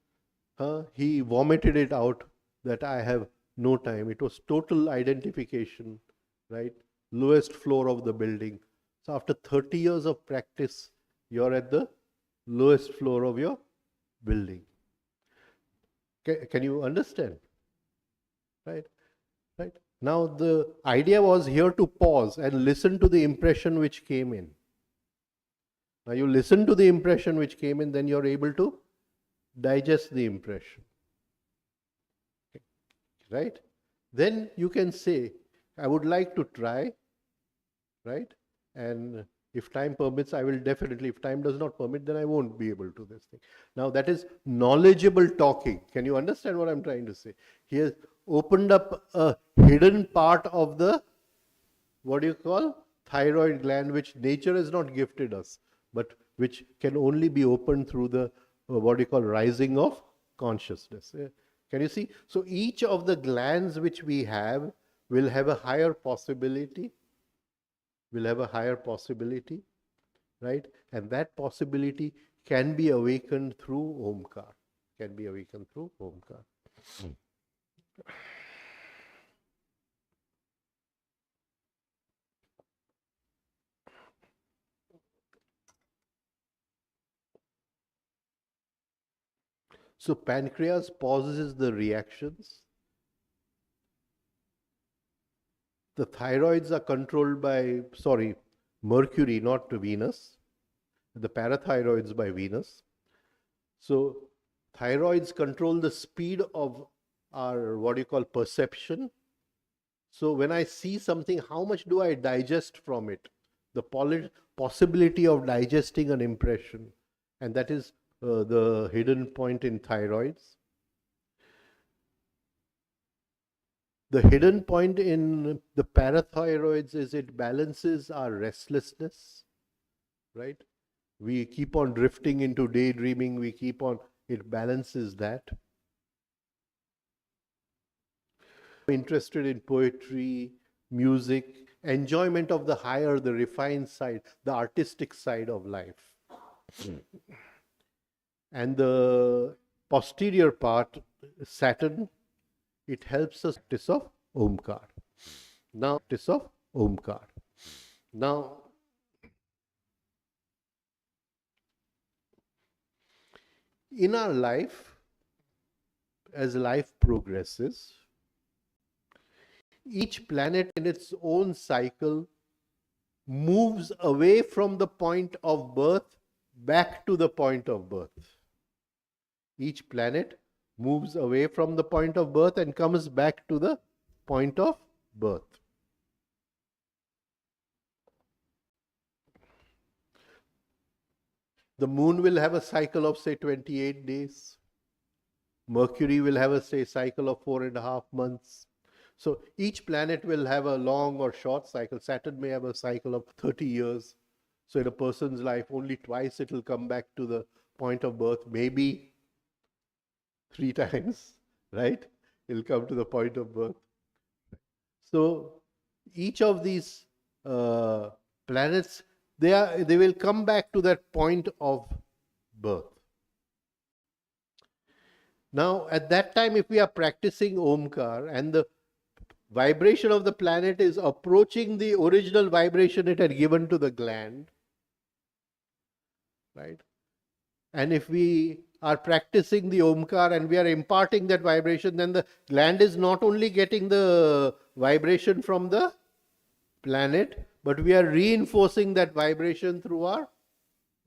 he vomited it out that I have no time. It was total identification, right? Lowest floor of the building. So, after 30 years of practice, you're at the lowest floor of your building. Can you understand? Right? Right? Now, the idea was here to pause and listen to the impression which came in. Now, you listen to the impression which came in, then you're able to digest the impression. Right? Then you can say, I would like to try, right? And if time permits, I will definitely. If time does not permit, then I won't be able to this thing. Now, that is knowledgeable talking. Can you understand what I'm trying to say? He has opened up a hidden part of the, thyroid gland, which nature has not gifted us, but which can only be opened through the, rising of consciousness. Can you see? So each of the glands which we have will have a higher possibility, right? And that possibility can be awakened through Omcar. So pancreas pauses the reactions. The thyroids are controlled by, Mercury, not Venus. The parathyroids by Venus. So thyroids control the speed of our, perception. So when I see something, how much do I digest from it? The possibility of digesting an impression. And that is the hidden point in thyroids. The hidden point in the parathyroids is it balances our restlessness, right? We keep on drifting into daydreaming, it balances that. interested in poetry, music, enjoyment of the higher, the refined side, the artistic side of life. And the posterior part, Saturn, it helps us practice of Omcar. Now, in our life, as life progresses, each planet in its own cycle moves away from the point of birth back to the point of birth. Each planet moves away from the point of birth and comes back to the point of birth. The moon will have a cycle of, say, 28 days. Mercury will have a, say, cycle of 4.5 months. So each planet will have a long or short cycle. Saturn may have a cycle of 30 years. So in a person's life, only twice it will come back to the point of birth, maybe 3 times, right? It'll come to the point of birth. So each of these planets, they will come back to that point of birth. Now, at that time, if we are practicing Omkar and the vibration of the planet is approaching the original vibration it had given to the gland, right? And if we are practicing the Omkar and we are imparting that vibration, then the gland is not only getting the vibration from the planet, but we are reinforcing that vibration through our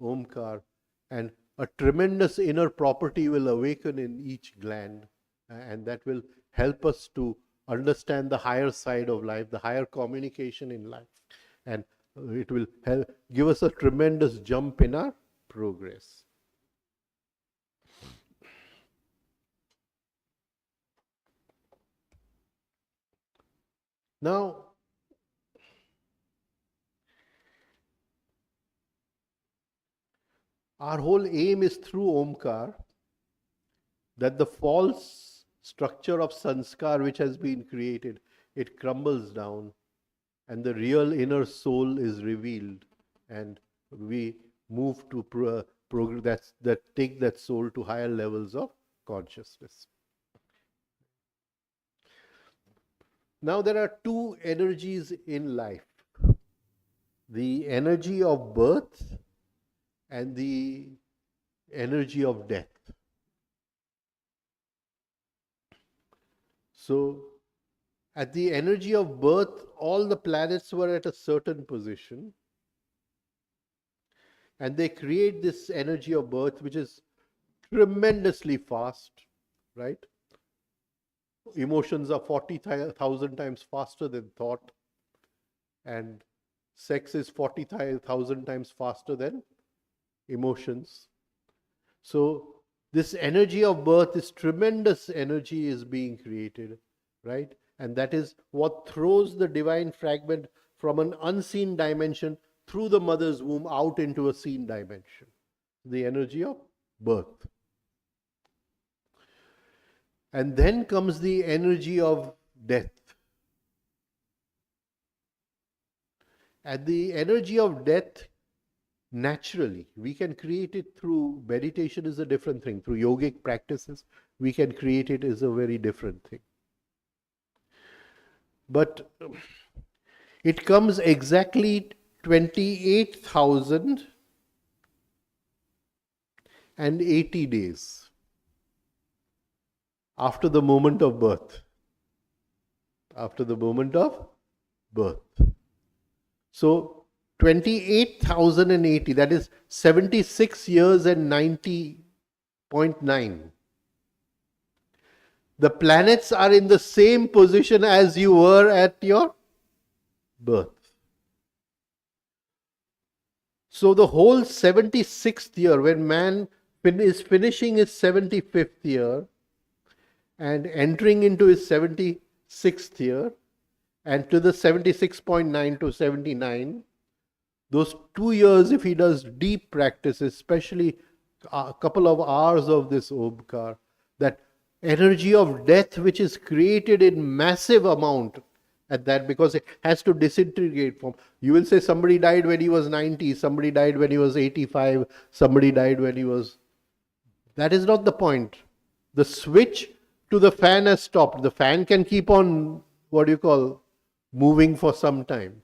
Omkar. And a tremendous inner property will awaken in each gland, and that will help us to understand the higher side of life, the higher communication in life, and it will help give us a tremendous jump in our progress. Now, our whole aim is through Omkar that the false structure of sanskar which has been created, it crumbles down and the real inner soul is revealed, and we move to progress that take that soul to higher levels of consciousness. Now there are two energies in life: the energy of birth and the energy of death. So, at the energy of birth, all the planets were at a certain position, and they create this energy of birth which is tremendously fast, right? Emotions are 40,000 times faster than thought, and sex is 40,000 times faster than emotions. So this energy of birth, this tremendous energy is being created, right? And that is what throws the divine fragment from an unseen dimension through the mother's womb out into a seen dimension. The energy of birth. And then comes the energy of death. And the energy of death, naturally, we can create it through meditation is a different thing. Through yogic practices, we can create it is a very different thing. But it comes exactly 28,080 days after the moment of birth. After the moment of birth. So 28,080, that is 76 years and 90.9. The planets are in the same position as you were at your birth. So the whole 76th year, when man is finishing his 75th year and entering into his 76th year, and to the 76.9 to 79, those 2 years, if he does deep practice, especially a couple of hours of this Omkar, that energy of death which is created in massive amount at that, because it has to disintegrate from. You will say somebody died when he was 90, somebody died when he was 85, somebody died when he was. That is not the point. The switch to the fan has stopped. The fan can keep on, moving for some time.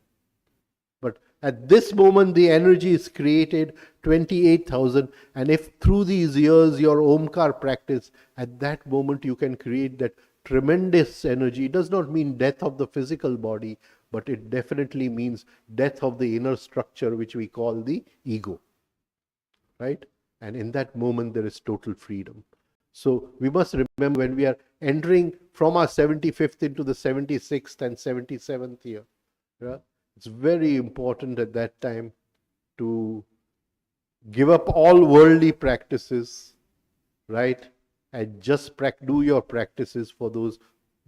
But at this moment, the energy is created 28,000. And if through these years your Omkar practice, at that moment you can create that tremendous energy. It does not mean death of the physical body, but it definitely means death of the inner structure, which we call the ego. Right? And in that moment, there is total freedom. So we must remember, when we are entering from our 75th into the 76th and 77th year, it's very important at that time to give up all worldly practices, right? And just do your practices for those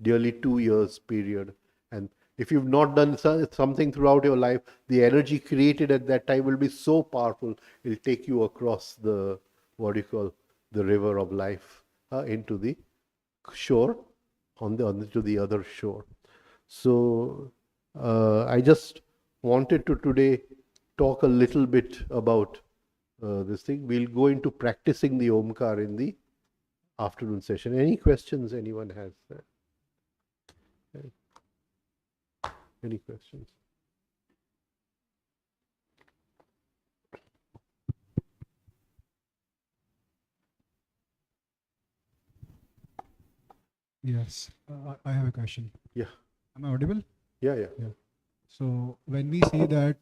nearly 2 years period. And if you've not done something throughout your life, the energy created at that time will be so powerful, it'll take you across the, the river of life into the shore, to the other shore. So I just wanted to today talk a little bit about this thing. We'll go into practicing the Omkar in the afternoon session. Any questions anyone has? Any questions? Yes, I have a question. Yeah. Am I audible? Yeah. So when we say that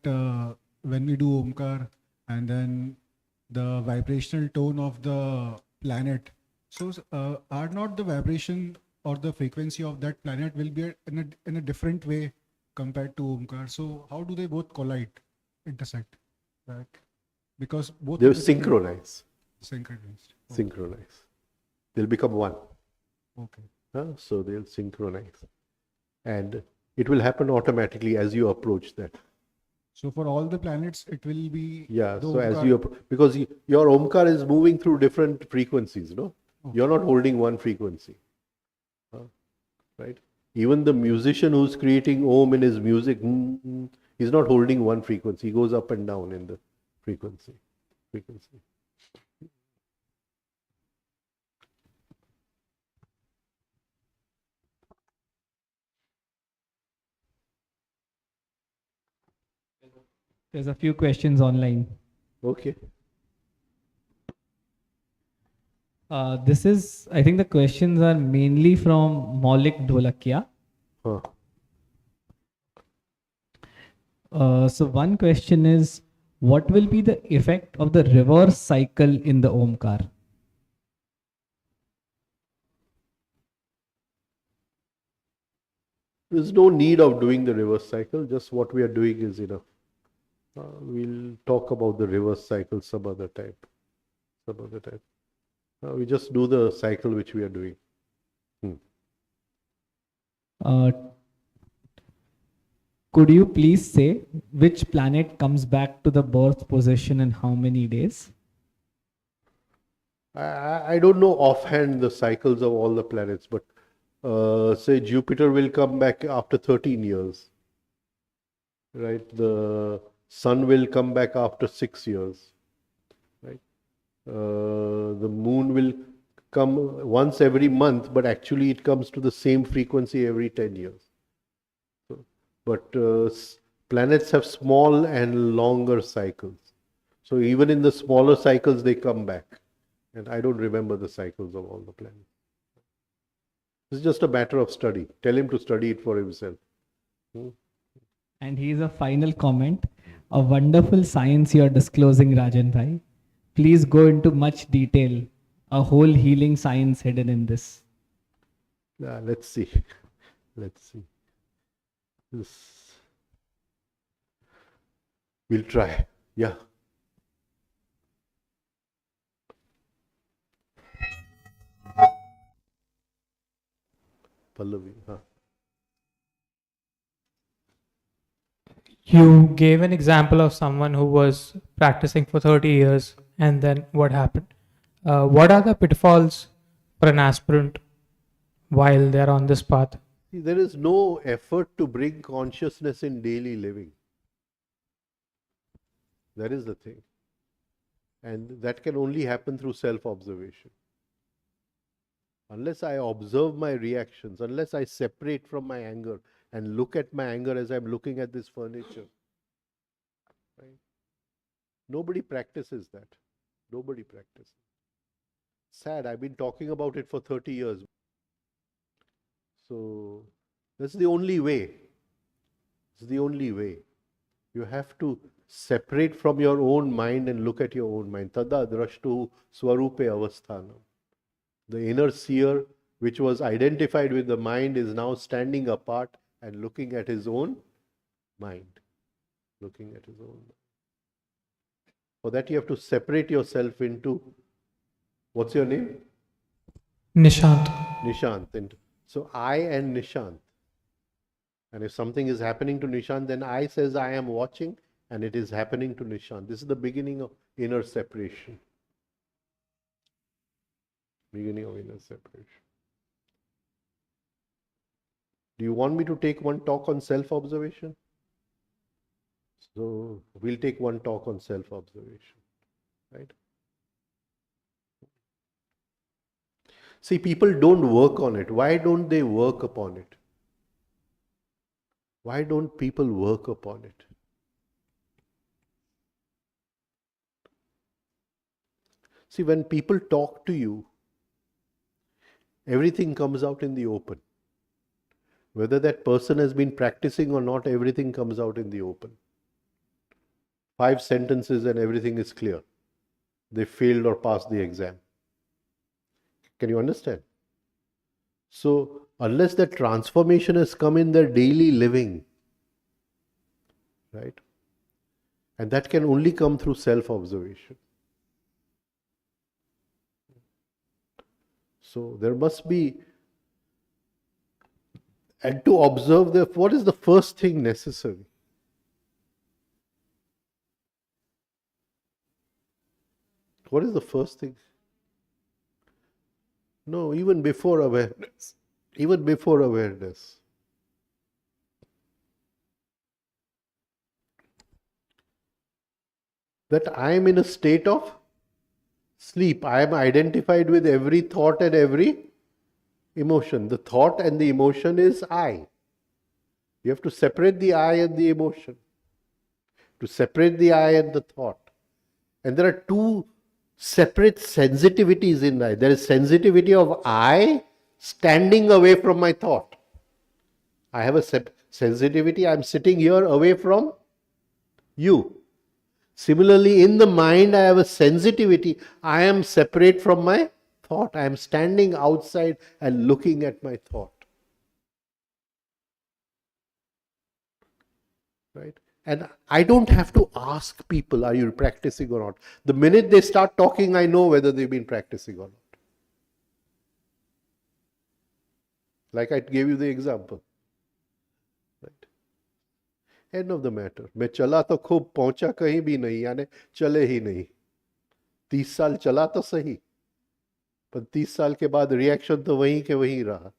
when we do Omkar and then the vibrational tone of the planet, so are not the vibration or the frequency of that planet will be in a different way compared to Omkar? So how do they both collide, intersect? Because both They'll synchronize. Synchronized. Synchronize. They'll become one. Okay. So they'll synchronize. And it will happen automatically as you approach that. So for all the planets, it will be. Yeah. So Omkar. as you because your Omkar is moving through different frequencies, no? Okay. You're not holding one frequency, right? Even the musician who's creating Om in his music, he's not holding one frequency. He goes up and down in the frequency. There's a few questions online. Okay. I think the questions are mainly from Maulik Dholakia. So one question is, what will be the effect of the reverse cycle in the Omkar? There's no need of doing the reverse cycle. Just what we are doing is enough. We'll talk about the reverse cycle some other time. We just do the cycle which we are doing. Could you please say which planet comes back to the birth position in how many days? I don't know offhand the cycles of all the planets, but say Jupiter will come back after 13 years. Right? The Sun will come back after 6 years. Right? The Moon will come once every month, but actually it comes to the same frequency every 10 years. But planets have small and longer cycles. So even in the smaller cycles, they come back. And I don't remember the cycles of all the planets. It's just a matter of study. Tell him to study it for himself. And here's a final comment. A wonderful science you are disclosing, Rajan Bhai. Please go into much detail. A whole healing science hidden in this. Let's see. We'll try. Yeah. Pallavi. You gave an example of someone who was practicing for 30 years and then what happened. What are the pitfalls for an aspirant while they are on this path? See, there is no effort to bring consciousness in daily living. That is the thing. And that can only happen through self-observation. Unless I observe my reactions, unless I separate from my anger and look at my anger as I'm looking at this furniture, right? Nobody practices that. Nobody practices. Sad, I've been talking about it for 30 years. So that's the only way. It's the only way. You have to separate from your own mind and look at your own mind. Tada drashtu swarupe avasthanam. The inner seer, which was identified with the mind, is now standing apart and looking at his own mind. Looking at his own mind. For that, you have to separate yourself into, what's your name? Nishant. Nishant. So I and Nishant. And if something is happening to Nishant, then I says I am watching and it is happening to Nishant. This is the beginning of inner separation. Beginning of inner separation. Do you want me to take one talk on self-observation? So we'll take one talk on self-observation, right? See, people don't work on it. Why don't they work upon it? Why don't people work upon it? See, when people talk to you, everything comes out in the open. Whether that person has been practicing or not, everything comes out in the open. 5 sentences and everything is clear. They failed or passed the exam. Can you understand? So, unless that transformation has come in their daily living, right? And that can only come through self-observation. So, there must be, and to observe what is the first thing necessary? What is the first thing? No, even before awareness. Even before awareness. That I am in a state of sleep. I am identified with every thought and every emotion. The thought and the emotion is I. You have to separate the I and the emotion. To separate the I and the thought. And there are 2 separate sensitivities in I. There is sensitivity of I standing away from my thought. I have a sensitivity, I am sitting here away from you. Similarly, in the mind, I have a sensitivity, I am separate from my thought. I am standing outside and looking at my thought. Right? And I don't have to ask people, are you practicing or not? The minute they start talking, I know whether they've been practicing or not. Like I gave you the example. Right? End of the matter. मैं चला तो खूब पहुंचा कहीं भी नहीं, यानी चले ही नहीं. 30 साल चला तो सही, पर 30 साल के बाद रिएक्शन तो वहीं के वहीं रहा.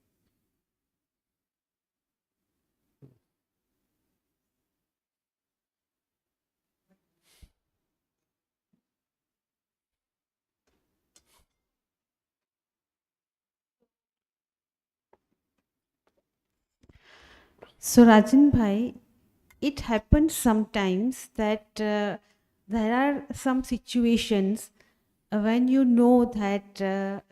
So Rajan Bhai, it happens sometimes that there are some situations when you know that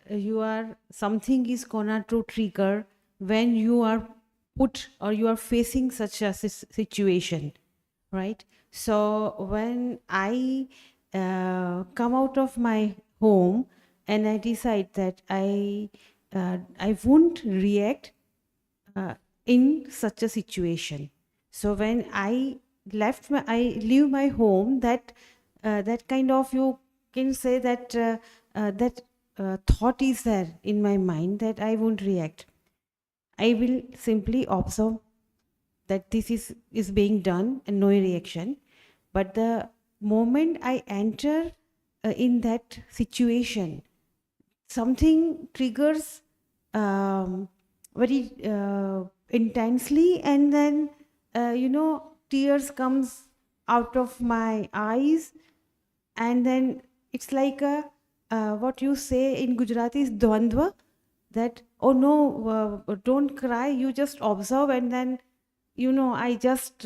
something is gonna to trigger when you are put or you are facing such a situation, right? So when I come out of my home and I decide that I won't react in such a situation. So when I leave my home, that kind of, you can say that thought is there in my mind that I won't react. I will simply observe that this is being done and no reaction. But the moment I enter in that situation, something triggers very intensely, and then tears comes out of my eyes, and then it's like a what you say in Gujarati is dvandva, that oh no, don't cry, you just observe, and then I just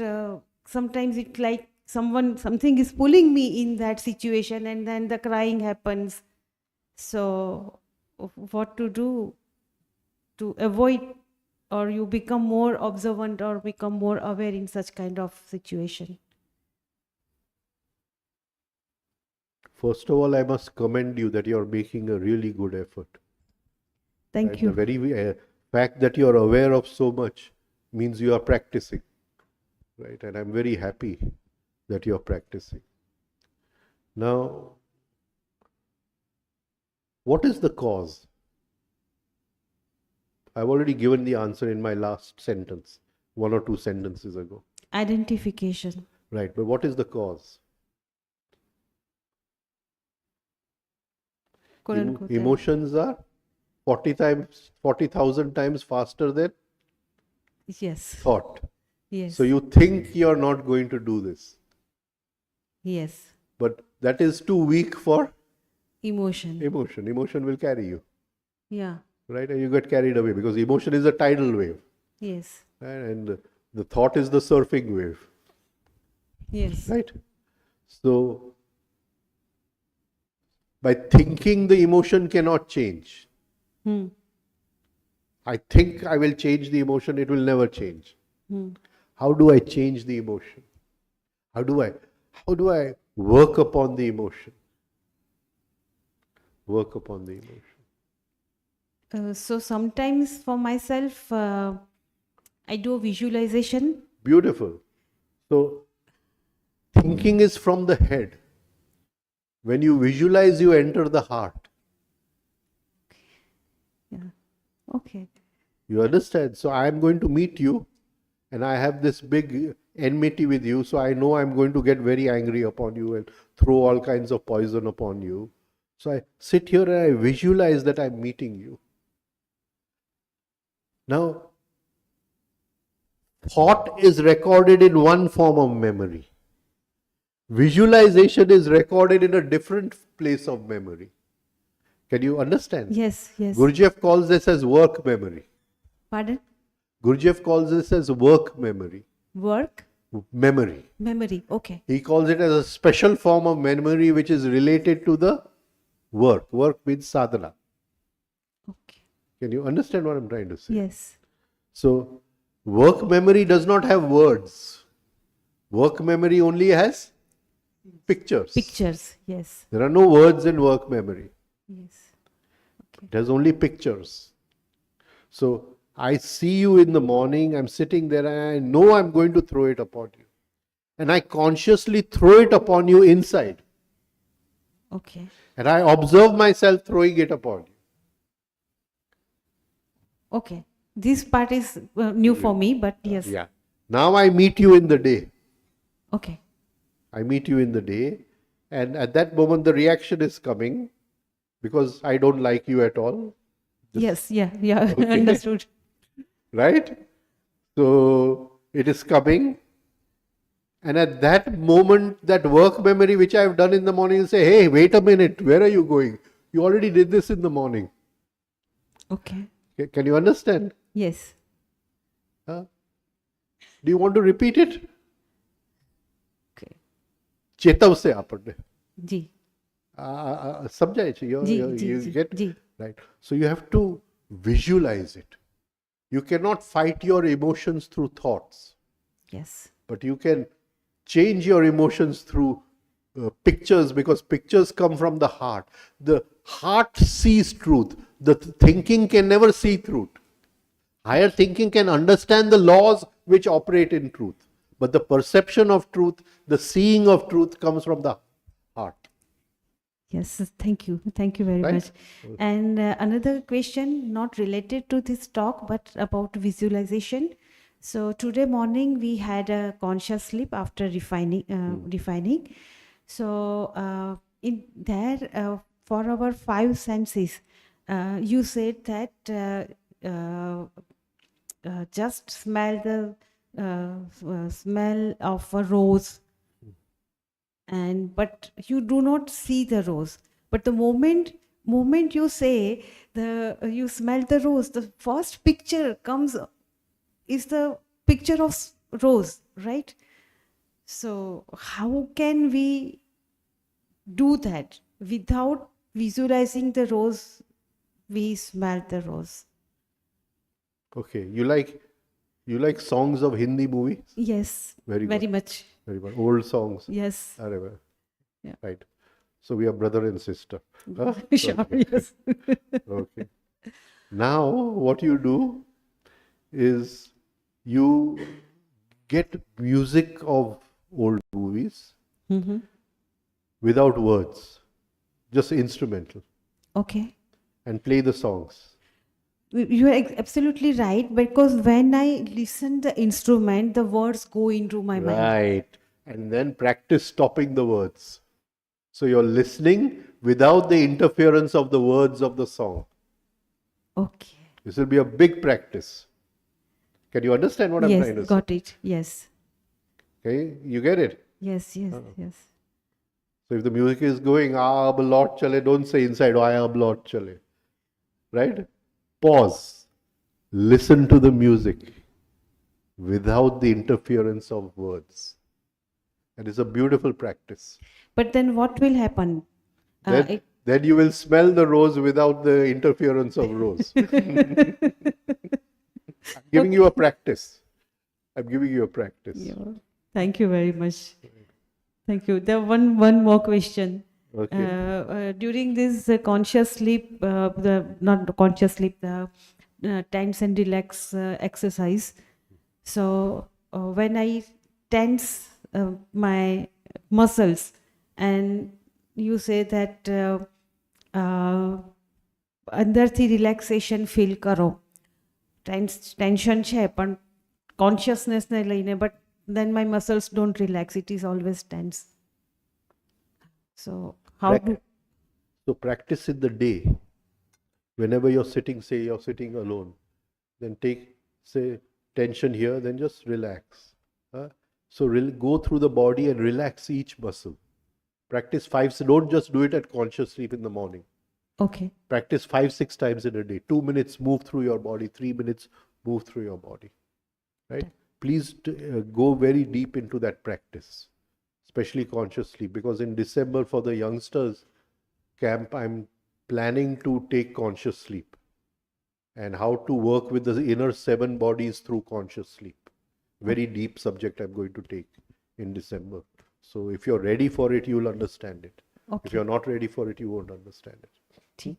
sometimes it's like something is pulling me in that situation, and then the crying happens. So what to do to avoid, or you become more observant or become more aware in such kind of situation? First of all, I must commend you that you're making a really good effort. Thank Right? you. The very fact that you're aware of so much means you are practicing. Right? And I'm very happy that you're practicing. Now, what is the cause? I've already given the answer in my last sentence, 1 or 2 sentences ago. Identification. Right, but what is the cause? Couldn't go there. Emotions are 40,000 times faster than Yes. thought. Yes. So you think you're not going to do this, Yes. but that is too weak for Emotion. emotion. Emotion will carry you, Yeah. right? And you get carried away because emotion is a tidal wave, Yes. right? And the thought is the surfing wave, Yes. right? So by thinking, the emotion cannot change. Hmm. I think I will change the emotion, it will never change. Hmm. How do I change the emotion? How do I work upon the emotion? Work upon the emotion. So sometimes for myself, I do visualization. Beautiful. So thinking is from the head. When you visualize, you enter the heart. Yeah. Okay. You understand? So I am going to meet you and I have this big enmity with you. So I know I'm going to get very angry upon you and throw all kinds of poison upon you. So I sit here and I visualize that I'm meeting you. Now, thought is recorded in one form of memory. Visualization is recorded in a different place of memory. Can you understand? Yes. Yes. Gurdjieff calls this as work memory. Pardon? Gurdjieff calls this as work memory. Work? Memory. Memory. Okay. He calls it as a special form of memory which is related to the work. Work means sadhana. Okay. Can you understand what I'm trying to say? Yes. So, work memory does not have words. Work memory only has pictures. Pictures. Yes. There are no words in work memory. Yes. Okay. It has only pictures. So, I see you in the morning, I'm sitting there and I know I'm going to throw it upon you. And I consciously throw it upon you inside. Okay. And I observe myself throwing it upon you. Okay. This part is new for me, but yes. Yeah. Now I meet you in the day. Okay. I meet you in the day. And at that moment the reaction is coming because I don't like you at all. Yes. Yeah. Yeah. Okay. Understood. Right? So it is coming. And at that moment, that work memory which I have done in the morning will say, hey, wait a minute, where are you going? You already did this in the morning. Okay. Can you understand? Yes. Do you want to repeat it? Okay. चेतव से आपने जी. समझाए छे? You get जी. right. So you have to visualize it. You cannot fight your emotions through thoughts, Yes. but you can change your emotions through pictures, because pictures come from the heart. The heart sees truth. The thinking can never see truth. Higher thinking can understand the laws which operate in truth, but the perception of truth, the seeing of truth comes from the heart. Yes, thank you. Thank you very Right? much. And another question, not related to this talk, but about visualization. So today morning we had a conscious sleep after refining. So in there, for our 5 senses, you said that just smell the smell of a rose, and but you do not see the rose. But the moment you say you smell the rose, the first picture comes is the picture of rose, right? So how can we do that without visualizing the rose? We smell the rose. Okay, you like songs of Hindi movies? Yes, Very very good. much. Very good. Old songs. Yes. Arre, Yeah. right. So we are brother and sister. Huh? Sure. Okay. Yes. Okay. Now what you do is you get music of old movies Mm-hmm. without words, just instrumental, Okay. and play the songs. You are absolutely right, because when I listen the instrument, the words go into my mind. Right. And then practice stopping the words. So you're listening without the interference of the words of the song. Okay. This will be a big practice. Can you understand what I'm Yes, trying to say? got it. Yes. Okay, you get it? Yes, yes, yes. So if the music is going, ab lot chale, don't say inside, I ab lot chale. Right? Pause. Listen to the music without the interference of words. And it's a beautiful practice. But then what will happen? Then you will smell the rose without the interference of rose. I'm giving you a practice. I'm giving you a practice. Yeah. Thank you very much. Thank you. There one more question. Okay. During this conscious sleep, the not conscious sleep, the tense and relax exercise. So when I tense my muscles, and you say that અંદરથી relaxation feel કરો, tension છે પણ કોન્શિયસનેસને લઈને, but then my muscles don't relax, it is always tense. So how do So practice in the day. Whenever you're sitting, say you're sitting alone, then take, say, tension here, then just relax. So go through the body and relax each muscle. Practice 5, so don't just do it at conscious sleep in the morning. okay, Practice 5-6 times in a day. 2 minutes move through your body, 3 minutes move through your body. Right? Please go very deep into that practice, especially conscious sleep, because in December for the youngsters camp, I'm planning to take conscious sleep and how to work with the inner 7 bodies through conscious sleep. Very deep subject I'm going to take in December. So if you're ready for it, you'll understand it. If okay. you're not ready for it, you won't understand it. ठीक.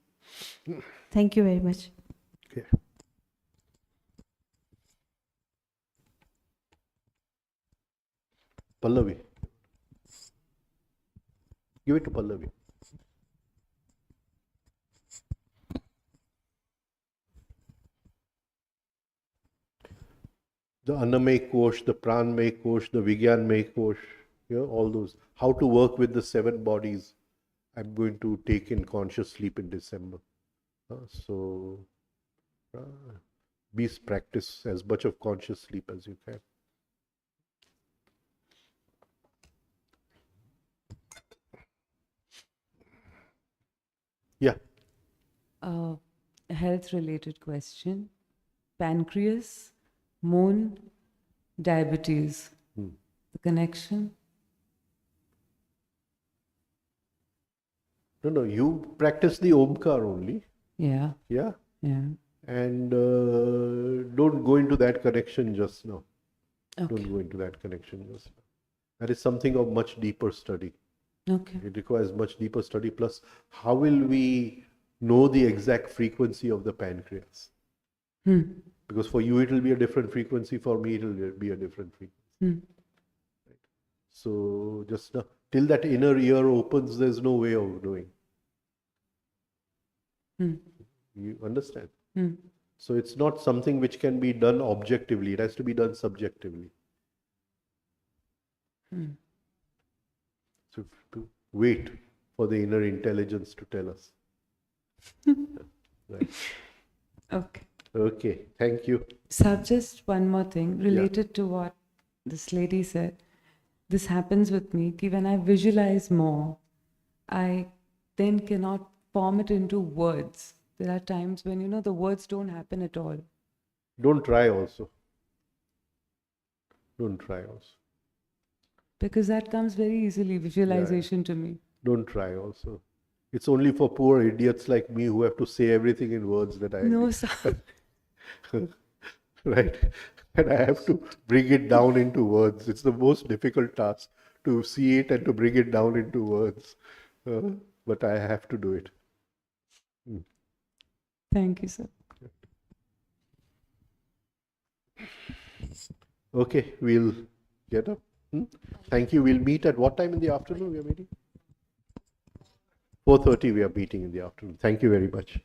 Thank you very much. Okay. Pallavi. Give it to Pallavi. The Annamay Kosh, the Pranmay Kosh, the Vigyanmay Kosh, all those. How to work with the 7 bodies, I'm going to take in conscious sleep in December. So, practice as much of conscious sleep as you can. Yeah. Health related question. Pancreas, moon, diabetes. The connection? No, you practice the Omcar only. Yeah. Yeah. Yeah. And don't go into that connection just now. Okay. Don't go into that connection just now. That is something of much deeper study. Okay. It requires much deeper study. Plus, how will we know the exact frequency of the pancreas? Because for you it will be a different frequency, for me it will be a different frequency. Right? So just now, till that inner ear opens, there's no way of knowing. You understand? So it's not something which can be done objectively. It has to be done subjectively. So to wait for the inner intelligence to tell us. Right. Okay. Okay, thank you. Sir, just one more thing related to what this lady said. This happens with me ki when I visualize more, I then cannot form it into words. There are times when, the words don't happen at all. Don't try also. Don't try also. Because that comes very easily, visualization to me. Don't try also. It's only for poor idiots like me who have to say everything in words that I No, sir. right? And I have to bring it down into words. It's the most difficult task to see it and to bring it down into words. But I have to do it. Thank you, sir. Okay, we'll get up. Thank you. We'll meet at what time in the afternoon we are meeting? 4:30 we are meeting in the afternoon. Thank you very much.